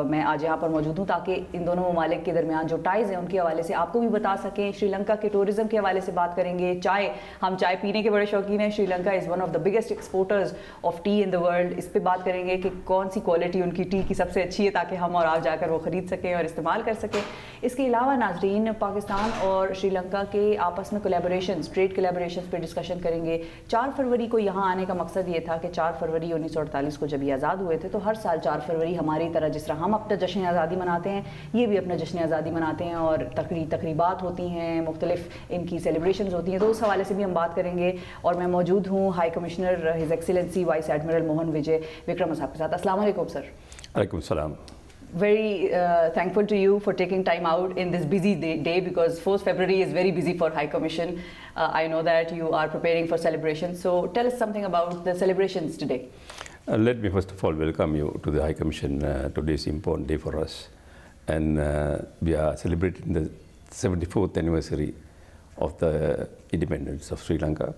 میں آج یہاں پر موجود ہوں تاکہ ان دونوں ممالک کے درمیان جو ٹائز ہیں ان کے حوالے سے آپ کو بھی بتا سکیں. سری لنکا کے ٹورزم کے حوالے سے بات کریں گے. چائے, ہم چائے پینے کے بڑے شوقین ہیں. Sri Lanka is one of the biggest exporters of tea in the world. اس پہ بات کریں گے کہ کون سی کوالٹی ان کی ٹی کی سب سے اچھی ہے تاکہ ہم اور آپ جا کر وہ خرید سکیں اور استعمال کر سکیں. اس کے علاوہ ناظرین, پاکستان اور سری لنکا کے آپس میں کولیبوریشنز, ٹریڈ کولیبوریشنز پہ ڈسکشن کریں گے. 4 فروری کو یہاں آنے کا مقصد یہ تھا کہ 4 فروری 1948 کو جب یہ آزاد ہوئے تھے تو ہر سال 4 فروری ہماری طرح جس طرح ہم اپنا جشن آزادی مناتے ہیں, یہ بھی اپنا جشن آزادی مناتے ہیں, اور تقریبات ہوتی ہیں, مختلف ان کی سیلیبریشنز ہوتی ہیں. تو اس حوالے سے بھی ہم بات کریں گے. اور میں موجود ہوں high commissioner his excellency vice admiral Mohan Vijay Vikram صاحب کے ساتھ. السلام علیکم سر. وعلیکم السلام. Very thankful to you for taking time out in this busy day because 4th February is very busy for High Commission. I know that you are preparing for celebrations. So tell us something about the celebrations today. Let me first of all welcome you to the High Commission. Today is an important day for us. And we are celebrating the 74th anniversary of the independence of Sri Lanka.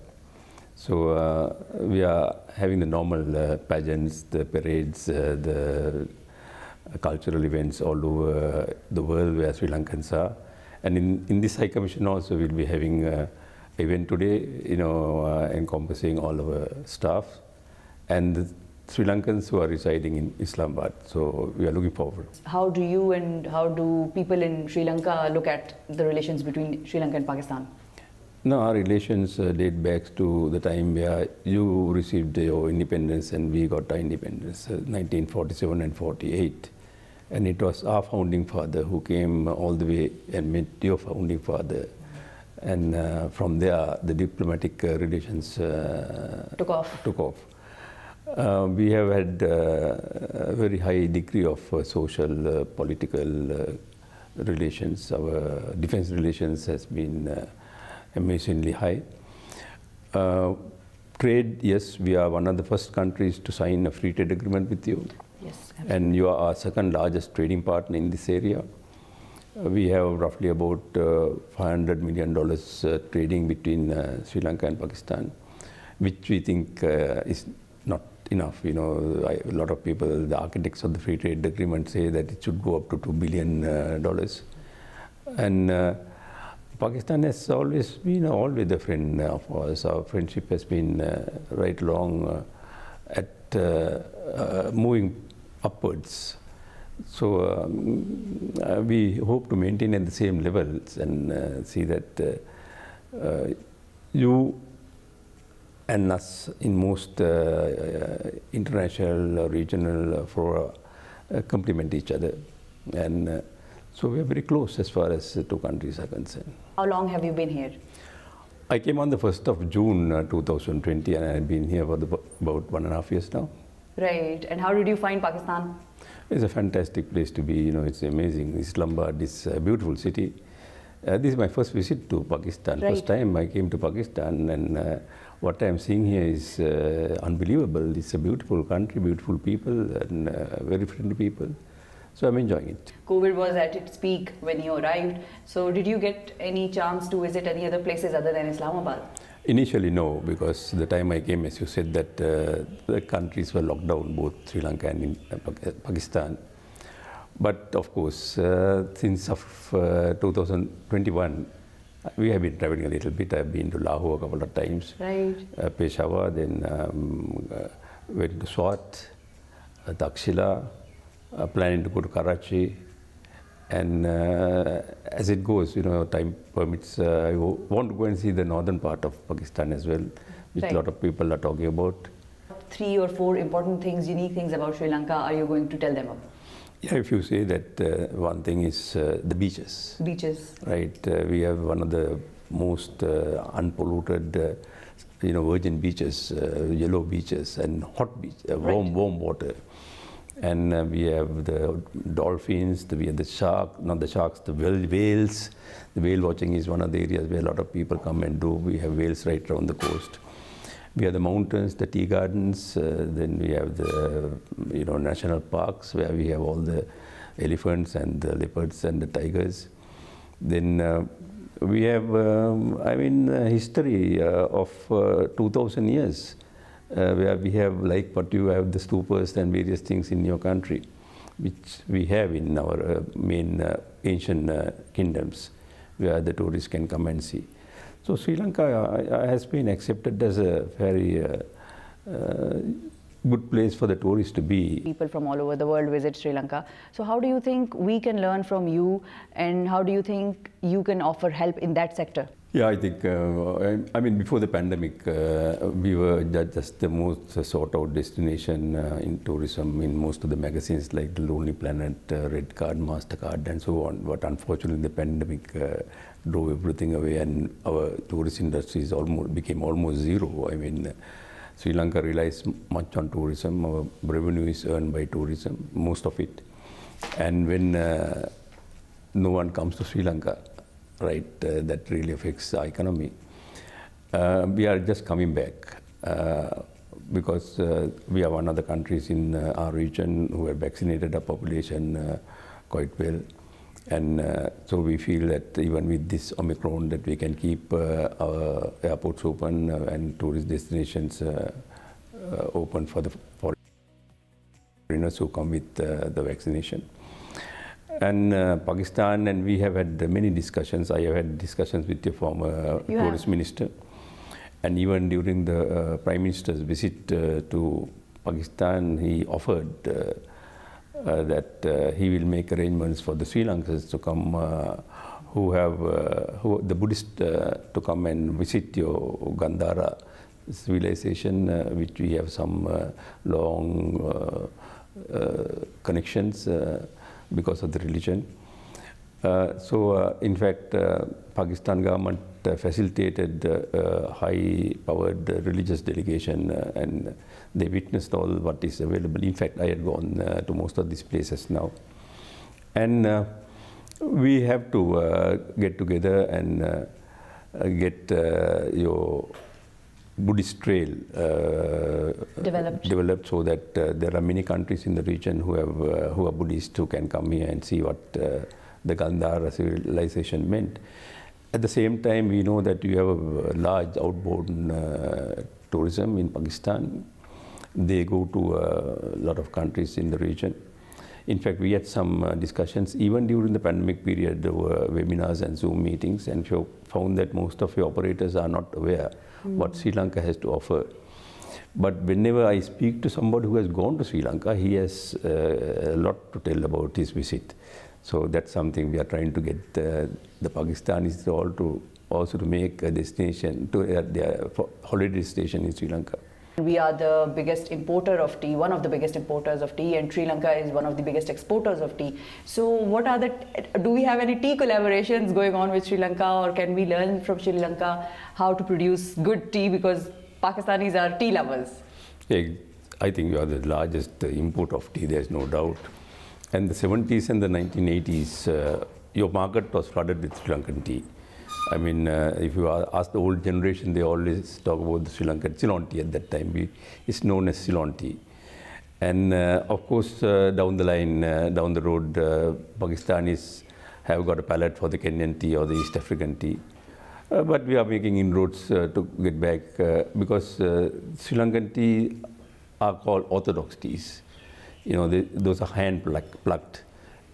So we are having the normal pageants, the parades, the cultural events all over the world where Sri Lankans are. And in this High Commission also we'll be having an event today, encompassing all our staff, and the Sri Lankans who are residing in Islamabad. So we are looking forward. How do you and how do people in Sri Lanka look at the relations between Sri Lanka and Pakistan? No, our relations date back to the time where you received your independence and we got our independence, 1947 and 48. And it was our founding father who came all the way and met your founding father. And from there, the diplomatic relations Took off. We have had a very high degree of social, political relations. Our defense relations has been amazingly high. Trade, yes, we are one of the first countries to sign a free trade agreement with you. Yes, And you are our second largest trading partner in this area. We have roughly about $500 million trading between Sri Lanka and Pakistan, which we think is not enough. You know, a lot of people, the architects of the free trade agreement say that it should go up to $2 billion. And Pakistan has always been a friend of ours. Our friendship has been right along at moving upwards. So we hope to maintain at the same levels and see that you and us in most international or regional fora complement each other. And so we are very close as far as the two countries are concerned. How long have you been here? I came on the 1st of June 2020 and I've been here for about 1.5 years now. Right. And how did you find Pakistan? It's a fantastic place to be. You know, it's amazing. Islamabad is a beautiful city. This is my first visit to Pakistan. Right. First time I came to Pakistan, and what I'm seeing here is unbelievable. It's a beautiful country, beautiful people, and very friendly people. So I'm enjoying it. COVID was at its peak when you arrived. So did you get any chance to visit any other places other than Islamabad? Initially, no, because the time I came, as you said, that the countries were locked down, both Sri Lanka and Pakistan. But of course, since of 2021, we have been traveling a little bit. I've been to Lahore a couple of times, Right. Peshawar, then went to Swat, Takshila, planning to go to Karachi. And as it goes, you know, time permits, I want to go and see the northern part of Pakistan as well, which Right. a lot of people are talking about. 3 or 4 important things, unique things about Sri Lanka are you going to tell them about? Yeah, if you say that one thing is the beaches. Beaches. Right, we have one of the most unpolluted, virgin beaches, yellow beaches and hot beach, warm water. And we have the dolphins, we have the shark, not the sharks, the whales. The whale watching is one of the areas where a lot of people come and do. We have whales right around the coast. We have the mountains, the tea gardens, then we have the national parks where we have all the elephants and the leopards and the tigers. Then we have, history of 2000 years where we have, like what you have, the stupas and various things in your country, which we have in our main ancient kingdoms where the tourists can come and see. So Sri Lanka has been accepted as a very good place for the tourists to be. People from all over the world visit Sri Lanka. So how do you think we can learn from you, and how do you think you can offer help in that sector? Yeah, I think, before the pandemic, we were just the most sought out destination in tourism in most of the magazines like The Lonely Planet, Red Card, MasterCard and so on. But unfortunately the pandemic drove everything away and our tourist industry became almost zero. Sri Lanka relies much on tourism. Our revenue is earned by tourism, most of it. And when no one comes to Sri Lanka, right, that really affects the economy. We are just coming back because we are one of the countries in our region who have vaccinated our population quite well. And so we feel that even with this Omicron that we can keep our airports open and tourist destinations open for the foreigners who come with the vaccination. And Pakistan, and we have had many discussions. I have had discussions with your former tourist minister. And even during the Prime Minister's visit to Pakistan, he offered that he will make arrangements for the Sri Lankans to come, the Buddhists to come and visit your Gandhara civilization, which we have some long connections because of the religion. In fact, Pakistan government facilitated high-powered religious delegation, and they witnessed all what is available. In fact, I had gone to most of these places now. And we have to get together and get your Buddhist trail developed so that there are many countries in the region who are Buddhist, who can come here and see what the Gandhara civilization meant. At the same time, we know that you have a large outbound tourism in Pakistan. They go to a lot of countries in the region. In fact, we had some discussions, even during the pandemic period, there were webinars and Zoom meetings, and we found that most of your operators are not aware what Sri Lanka has to offer. But whenever I speak to somebody who has gone to Sri Lanka, he has a lot to tell about his visit. So that's something we are trying to get the Pakistanis also to make a destination, to their holiday destination in Sri Lanka. We are the biggest importer of tea, one of the biggest importers of tea, and Sri Lanka is one of the biggest exporters of tea. So what are do we have any tea collaborations going on with Sri Lanka, or can we learn from Sri Lanka how to produce good tea, because Pakistanis are tea lovers? Yeah, I think you are the largest import of tea, there's no doubt. And the 70s and the 1980s, your market was flooded with Sri Lankan tea. I mean, if you ask the old generation, they always talk about the Sri Lankan Ceylon tea at that time. It's known as Ceylon tea. And of course, down the line, down the road, Pakistanis have got a palate for the Kenyan tea or the East African tea. But we are making inroads to get back, because Sri Lankan tea are called orthodox teas. You know, those are hand plucked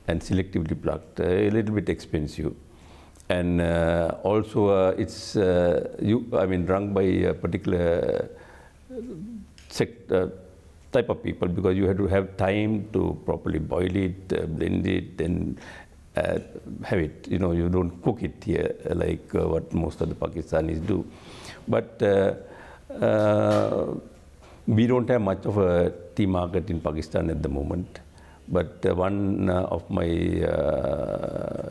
and selectively plucked, a little bit expensive. And also it's drunk by a particular type of people, because you have to have time to properly boil it, blend it, and have it. You know, you don't cook it here like what most of the Pakistanis do. But we don't have much of a tea market in Pakistan at the moment. But one of my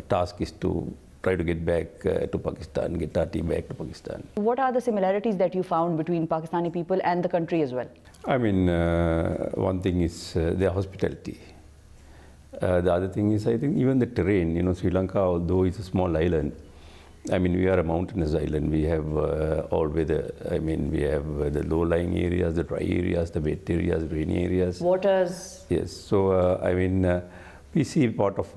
tasks is to try to get back to Pakistan, get our tea back to Pakistan. What are the similarities that you found between Pakistani people and the country as well? I mean, one thing is their hospitality. The other thing is, I think, even the terrain. You know, Sri Lanka, although it's a small island, I mean, we are a mountainous island. We have all weather. I mean, we have the low-lying areas, the dry areas, the wet areas, rainy areas. Waters. Yes. So, I mean, we see part of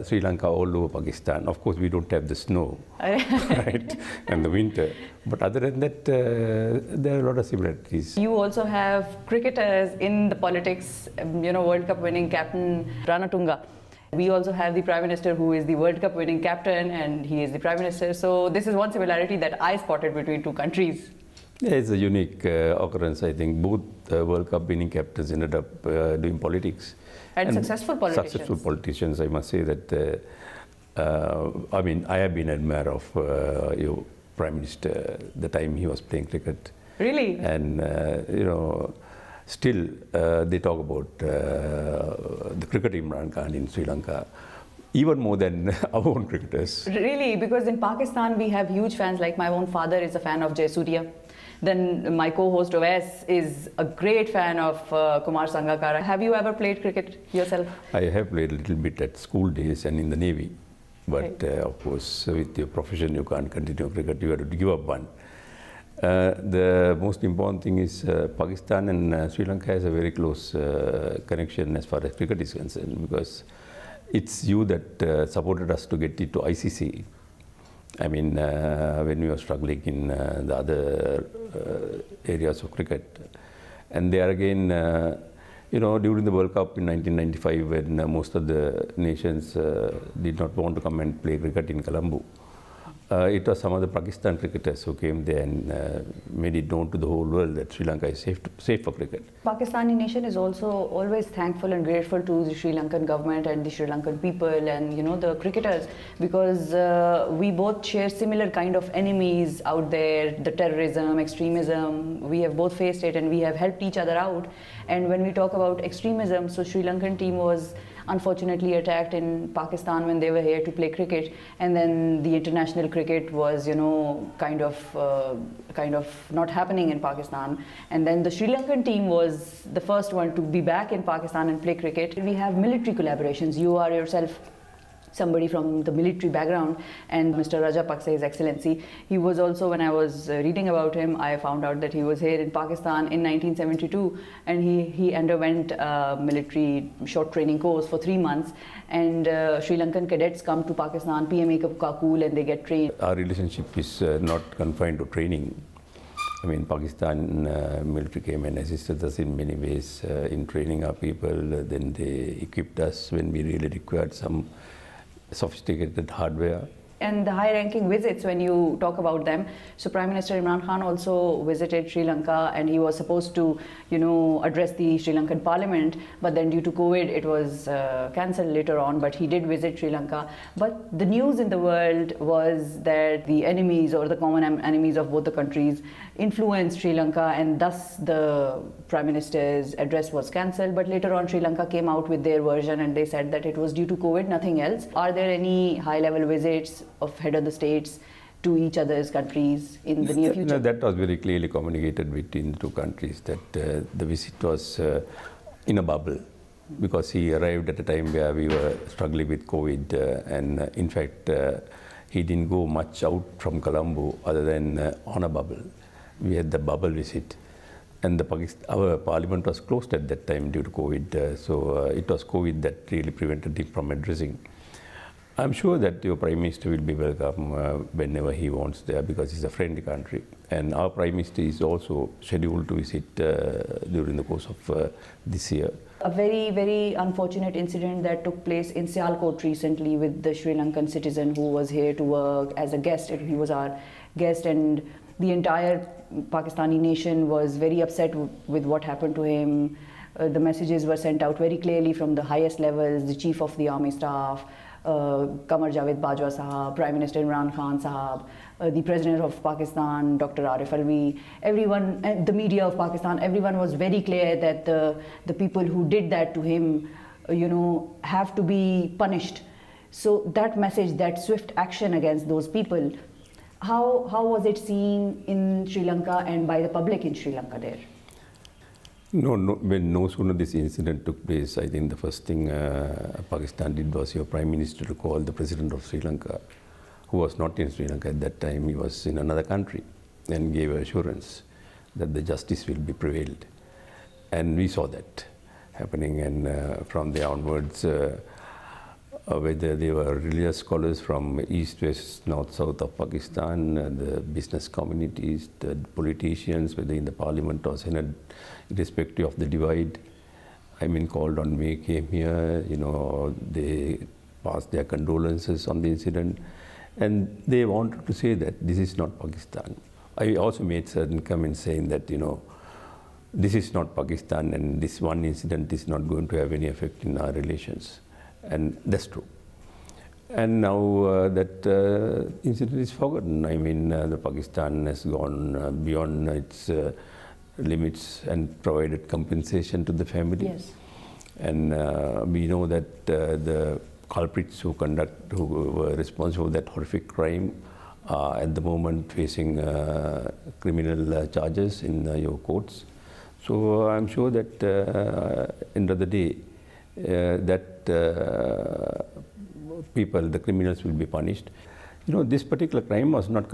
Sri Lanka all over Pakistan. Of course, we don't have the snow, right, and the winter. But other than that, there are a lot of similarities. You also have cricketers in the politics, you know, World Cup winning captain Ranatunga. We also have the Prime Minister who is the World Cup winning captain, and he is the Prime Minister. So this is one similarity that I spotted between two countries. Yeah, it's a unique occurrence, I think. Both World Cup winning captains ended up doing politics. And successful politicians. Successful politicians, I must say that. I mean, I have been an admirer of your Prime Minister the time he was playing cricket. Really? And, you know, still they talk about the cricketer Imran Khan in Sri Lanka, even more than our own cricketers. Really? Because in Pakistan we have huge fans, like my own father is a fan of Jayasuriya. Then my co-host Oais is a great fan of Kumar Sangakkara. Have you ever played cricket yourself? I have played a little bit at school days and in the Navy. But of course, with your profession, you can't continue cricket. You have to give up one. The most important thing is Pakistan and Sri Lanka has a very close connection as far as cricket is concerned, because it's you that supported us to get it to ICC. I mean, when we were struggling in the other areas of cricket. And there again, you know, during the World Cup in 1995, when most of the nations did not want to come and play cricket in Colombo, It was some of the Pakistan cricketers who came there and made it known to the whole world that Sri Lanka is safe for cricket. Pakistani nation is also always thankful and grateful to the Sri Lankan government and the Sri Lankan people and the cricketers, because we both share similar kind of enemies out there, the terrorism, extremism. We have both faced it and we have helped each other out. And when we talk about extremism, so Sri Lankan team was unfortunately attacked in Pakistan when they were here to play cricket, and then the international cricket was kind of not happening in Pakistan, and then the Sri Lankan team was the first one to be back in Pakistan and play cricket. We have military collaborations. You are yourself somebody from the military background, and Mr. Rajapaksa, His Excellency, he was also, when I was reading about him, I found out that he was here in Pakistan in 1972, and he underwent a military short training course for 3 months, and Sri Lankan cadets come to Pakistan, PMA Kakul, and they get trained. Our relationship is not confined to training. I mean, Pakistan military came and assisted us in many ways in training our people. Then they equipped us when we really required some sophisticated hardware. And the high-ranking visits, when you talk about them, so Prime Minister Imran Khan also visited Sri Lanka, and he was supposed to, address the Sri Lankan Parliament, but then due to COVID, it was cancelled later on, but he did visit Sri Lanka. But the news in the world was that the enemies or the common enemies of both the countries influenced Sri Lanka, and thus the Prime Minister's address was cancelled. But later on, Sri Lanka came out with their version, and they said that it was due to COVID, nothing else. Are there any high-level visits of head of the states to each other's countries in the near future? No, that was very clearly communicated between the two countries, that the visit was in a bubble, because he arrived at a time where we were struggling with COVID, and in fact he didn't go much out from Colombo other than on a bubble. We had the bubble visit, and our parliament was closed at that time due to COVID, so it was COVID that really prevented him from addressing. I'm sure that your Prime Minister will be welcome whenever he wants there, because it's a friendly country. And our Prime Minister is also scheduled to visit during the course of this year. A very, very unfortunate incident that took place in Sialkot recently with the Sri Lankan citizen who was here to work as a guest. He was our guest, and the entire Pakistani nation was very upset with what happened to him. The messages were sent out very clearly from the highest levels, the Chief of the Army Staff, Qamar Javed Bajwa Sahab, Prime Minister Imran Khan Sahab, the President of Pakistan, Dr. Arif Alvi, everyone, the media of Pakistan, everyone was very clear that the people who did that to him, have to be punished. So that message, that swift action against those people, how was it seen in Sri Lanka and by the public in Sri Lanka there? No, when no sooner this incident took place, I think the first thing Pakistan did was your Prime Minister to call the President of Sri Lanka, who was not in Sri Lanka at that time, he was in another country, and gave assurance that the justice will be prevailed. And we saw that happening, and from there onwards, whether they were religious scholars from east, west, north, south of Pakistan, the business communities, the politicians, whether in the parliament or senate, irrespective of the divide, called on me, came here, they passed their condolences on the incident, and they wanted to say that this is not Pakistan. I also made certain comments saying that, this is not Pakistan, and this one incident is not going to have any effect in our relations. And that's true. And now that incident is forgotten. The Pakistan has gone beyond its limits and provided compensation to the family. Yes. And we know that the culprits who were responsible for that horrific crime are at the moment facing criminal charges in your courts. So I'm sure that end of the day, that people, the criminals, will be punished. This particular crime was not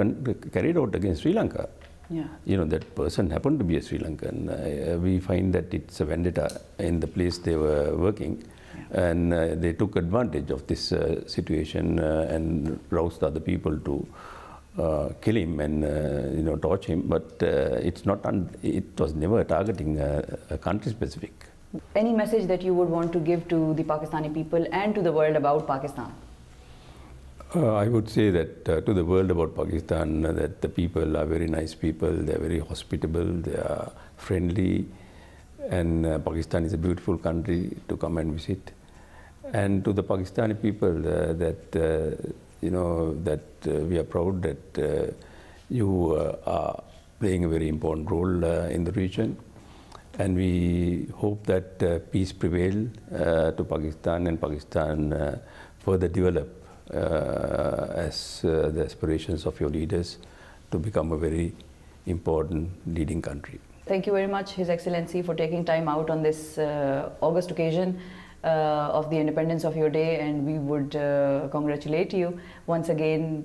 carried out against Sri Lanka. Yeah. That person happened to be a Sri Lankan. We find that it's a vendetta in the place they were working, and they took advantage of this situation and roused other people to kill him and torture him. But it was never targeting a country specific. Any message that you would want to give to the Pakistani people and to the world about Pakistan? I would say that to the world about Pakistan, that the people are very nice people, they are very hospitable, they are friendly, and Pakistan is a beautiful country to come and visit. And to the Pakistani people, we are proud that you are playing a very important role in the region. And we hope that peace prevail to Pakistan, and Pakistan further develop as the aspirations of your leaders to become a very important leading country. Thank you very much, His Excellency, for taking time out on this August occasion of the independence of your day, and we would congratulate you once again.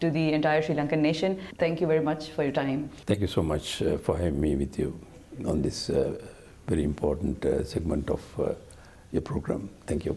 to the entire Sri Lankan nation. Thank you very much for your time. Thank you so much for having me with you on this very important segment of your program. Thank you.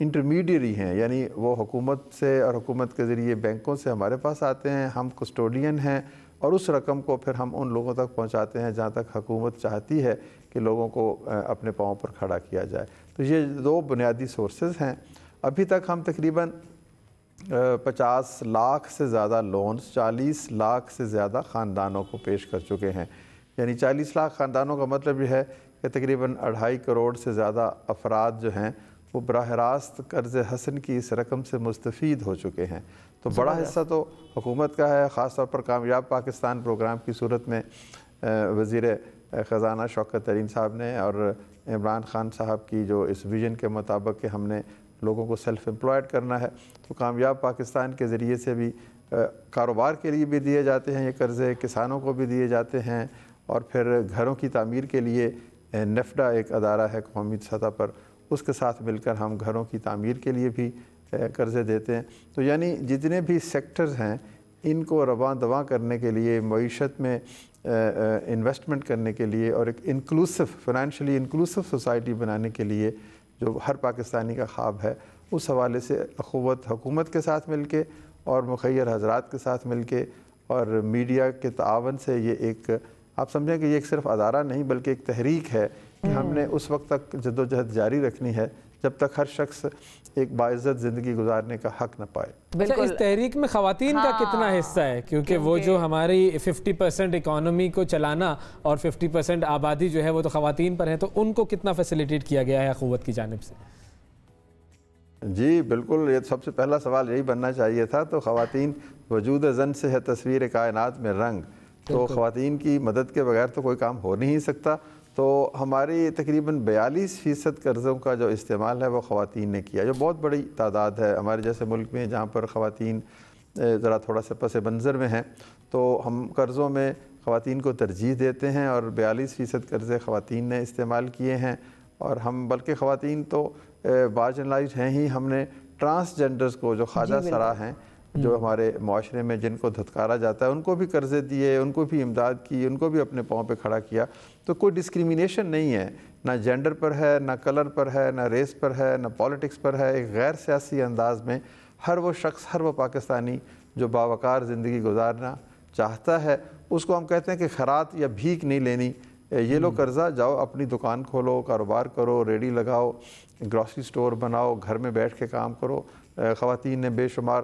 Intermediary ہیں، یعنی وہ حکومت سے اور حکومت کے ذریعے بینکوں سے ہمارے پاس آتے ہیں، ہم کسٹوڈین ہیں اور اس رقم کو پھر ہم ان لوگوں تک پہنچاتے ہیں جہاں تک حکومت چاہتی ہے کہ لوگوں کو اپنے پاؤں پر کھڑا کیا جائے۔ تو یہ 2 بنیادی سورسز ہیں۔ ابھی تک ہم تقریباً 50 لاکھ سے زیادہ لونز 40 لاکھ سے زیادہ خاندانوں کو پیش کر چکے ہیں، یعنی 40 لاکھ خاندانوں کا مطلب یہ ہے کہ تقریباً 2.5 کروڑ سے زیادہ افراد جو ہیں وہ براہ راست قرض حسن کی اس رقم سے مستفید ہو چکے ہیں۔ تو بڑا حصہ تو حکومت کا ہے، خاص طور پر کامیاب پاکستان پروگرام کی صورت میں وزیر خزانہ شوکت ترین صاحب نے اور عمران خان صاحب کی جو اس ویژن کے مطابق کہ ہم نے لوگوں کو سیلف امپلائڈ کرنا ہے، تو کامیاب پاکستان کے ذریعے سے بھی کاروبار کے لیے بھی دیے جاتے ہیں یہ قرضے، کسانوں کو بھی دیے جاتے ہیں، اور پھر گھروں کی تعمیر کے لیے نیفڈا ایک ادارہ ہے قومی سطح پر، اس کے ساتھ مل کر ہم گھروں کی تعمیر کے لیے بھی قرضے دیتے ہیں۔ تو یعنی جتنے بھی سیکٹرز ہیں ان کو رواں دواں کرنے کے لیے، معیشت میں انویسٹمنٹ کرنے کے لیے اور ایک انکلوسو فائنینشلی انکلوسو سوسائٹی بنانے کے لیے جو ہر پاکستانی کا خواب ہے، اس حوالے سے اخوت حکومت کے ساتھ مل کے اور مخیر حضرات کے ساتھ مل کے اور میڈیا کے تعاون سے یہ ایک آپ سمجھیں کہ یہ ایک صرف ادارہ نہیں بلکہ ایک تحریک ہے کہ ہم نے اس وقت تک جدوجہد جاری رکھنی ہے جب تک ہر شخص ایک باعزت زندگی گزارنے کا حق نہ پائے۔ اچھا، اس تحریک میں خواتین کا کتنا حصہ ہے؟ کیونکہ وہ جو ہماری 50% اکانومی کو چلانا اور 50% آبادی جو ہے وہ تو خواتین پر ہیں، تو ان کو کتنا فیسیلیٹیٹ کیا گیا ہے اخوت کی جانب سے؟ جی بالکل، یہ سب سے پہلا سوال یہی بننا چاہیے تھا۔ تو خواتین وجود زن سے ہے تصویر کائنات میں رنگ، تو خواتین کی مدد کے بغیر تو کوئی کام ہو نہیں سکتا۔ تو ہماری تقریباً 42% قرضوں کا جو استعمال ہے وہ خواتین نے کیا، جو بہت بڑی تعداد ہے ہمارے جیسے ملک میں جہاں پر خواتین ذرا تھوڑا سا پس منظر میں ہیں، تو ہم قرضوں میں خواتین کو ترجیح دیتے ہیں اور 42% قرضے خواتین نے استعمال کیے ہیں۔ اور ہم بلکہ خواتین تو مارجنلائزڈ ہیں ہی، ہم نے ٹرانسجینڈرز کو جو خواجہ سرا ہیں جو ہمارے معاشرے میں جن کو دھتکارا جاتا ہے ان کو بھی قرضے دیے، ان کو بھی امداد کی، ان کو بھی اپنے پاؤں پہ کھڑا کیا۔ تو کوئی ڈسکریمنیشن نہیں ہے، نہ جینڈر پر ہے، نہ کلر پر ہے، نہ ریس پر ہے، نہ پالیٹکس پر ہے۔ ایک غیر سیاسی انداز میں ہر وہ شخص، ہر وہ پاکستانی جو باوقار زندگی گزارنا چاہتا ہے، اس کو ہم کہتے ہیں کہ خیرات یا بھیک نہیں لینی، یہ لو قرضہ، جاؤ اپنی دکان کھولو، کاروبار کرو، ریڈی لگاؤ، گروسری سٹور بناؤ، گھر میں بیٹھ کے کام کرو۔ خواتین نے بے شمار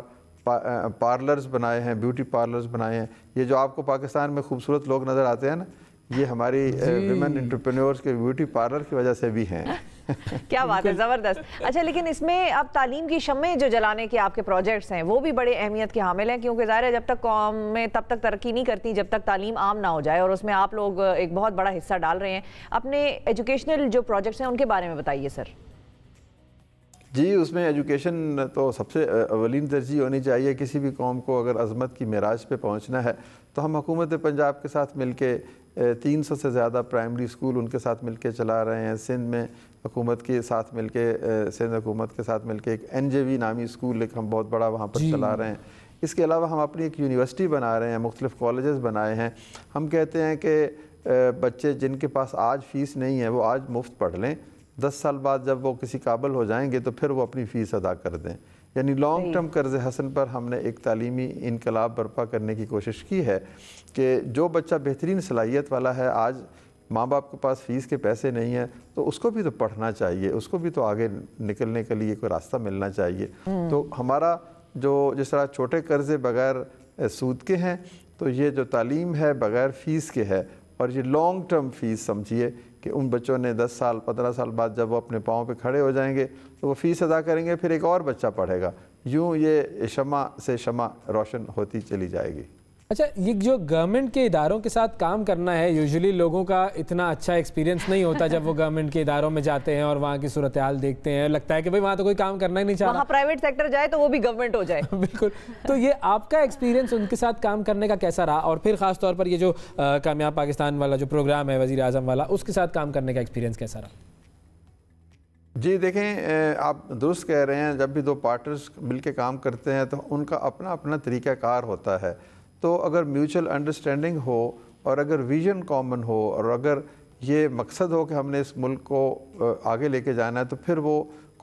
پارلرز بنائے ہیں، بیوٹی پارلرز بنائے ہیں۔ یہ جو آپ کو پاکستان میں خوبصورت لوگ نظر آتے ہیں نا، یہ ہماری ویمن انٹرپرینیورز کے بیوٹی پارلر کی وجہ سے بھی ہیں۔ کیا بات ہے، زبردست۔ اچھا، لیکن اس میں اب تعلیم کی شمعیں جو جلانے کے آپ کے پروجیکٹس ہیں وہ بھی بڑے اہمیت کے حامل ہیں، کیونکہ ظاہر ہے جب تک قومیں تب تک ترقی نہیں کرتی جب تک تعلیم عام نہ ہو جائے، اور اس میں آپ لوگ ایک بہت بڑا حصہ ڈال رہے ہیں۔ اپنے ایجوکیشنل جو پروجیکٹس ہیں ان کے بارے میں بتائیے سر۔ جی، اس میں ایجوکیشن تو سب سے اولین ترجیح ہونی چاہیے۔ کسی بھی قوم کو اگر عظمت کی معراج پہ پہنچنا ہے تو ہم حکومت پنجاب کے ساتھ مل کے 300 سے زیادہ پرائمری اسکول ان کے ساتھ مل کے چلا رہے ہیں۔ سندھ میں حکومت کے ساتھ مل کے سندھ حکومت کے ساتھ مل کے ایک NJV نامی اسکول ایک ہم بہت بڑا وہاں پر چلا رہے ہیں۔ اس کے علاوہ ہم اپنی ایک یونیورسٹی بنا رہے ہیں، مختلف کالجز بنائے ہیں۔ ہم کہتے ہیں کہ بچے جن کے پاس آج فیس نہیں ہے وہ آج مفت پڑھ لیں، 10 سال بعد جب وہ کسی قابل ہو جائیں گے تو پھر وہ اپنی فیس ادا کر دیں۔ یعنی لانگ ٹرم قرض حسن پر ہم نے ایک تعلیمی انقلاب برپا کرنے کی کوشش کی ہے کہ جو بچہ بہترین صلاحیت والا ہے، آج ماں باپ کے پاس فیس کے پیسے نہیں ہیں تو اس کو بھی تو پڑھنا چاہیے، اس کو بھی تو آگے نکلنے کے لیے کوئی راستہ ملنا چاہیے۔ تو ہمارا جو جس طرح چھوٹے قرضے بغیر سود کے ہیں، تو یہ جو تعلیم ہے بغیر فیس کے ہے، اور یہ لانگ ٹرم فیس سمجھیے کہ ان بچوں نے 10 سال 15 سال بعد جب وہ اپنے پاؤں پہ کھڑے ہو جائیں گے تو وہ فیس ادا کریں گے، پھر ایک اور بچہ پڑھے گا، یوں یہ شمع سے شمع روشن ہوتی چلی جائے گی۔ اچھا، یہ جو گورنمنٹ کے اداروں کے ساتھ کام کرنا ہے، یوزلی لوگوں کا اتنا اچھا ایکسپیرینس نہیں ہوتا جب وہ گورنمنٹ کے اداروں میں جاتے ہیں اور وہاں کی صورتحال دیکھتے ہیں، لگتا ہے کہ بھئی وہاں تو کوئی کام کرنا ہی نہیں چاہ رہا، وہاں پرائیویٹ سیکٹر جائے تو وہ بھی گورنمنٹ ہو جائے۔ بالکل۔ تو یہ آپ کا ایکسپیرینس ان کے ساتھ کام کرنے کا کیسا رہا، اور پھر خاص طور پر یہ جو کامیاب پاکستان والا جو پروگرام ہے وزیر اعظم والا، اس کے ساتھ کام کرنے کا ایکسپیرینس کیسا رہا؟ جی دیکھیں، آپ درست کہہ رہے ہیں، جب بھی دو پارٹنرز مل کے کام کرتے ہیں تو ان کا اپنا اپنا طریقہ کار ہوتا ہے۔ تو اگر میوچل انڈرسٹینڈنگ ہو اور اگر ویژن کامن ہو اور اگر یہ مقصد ہو کہ ہم نے اس ملک کو آگے لے کے جانا ہے، تو پھر وہ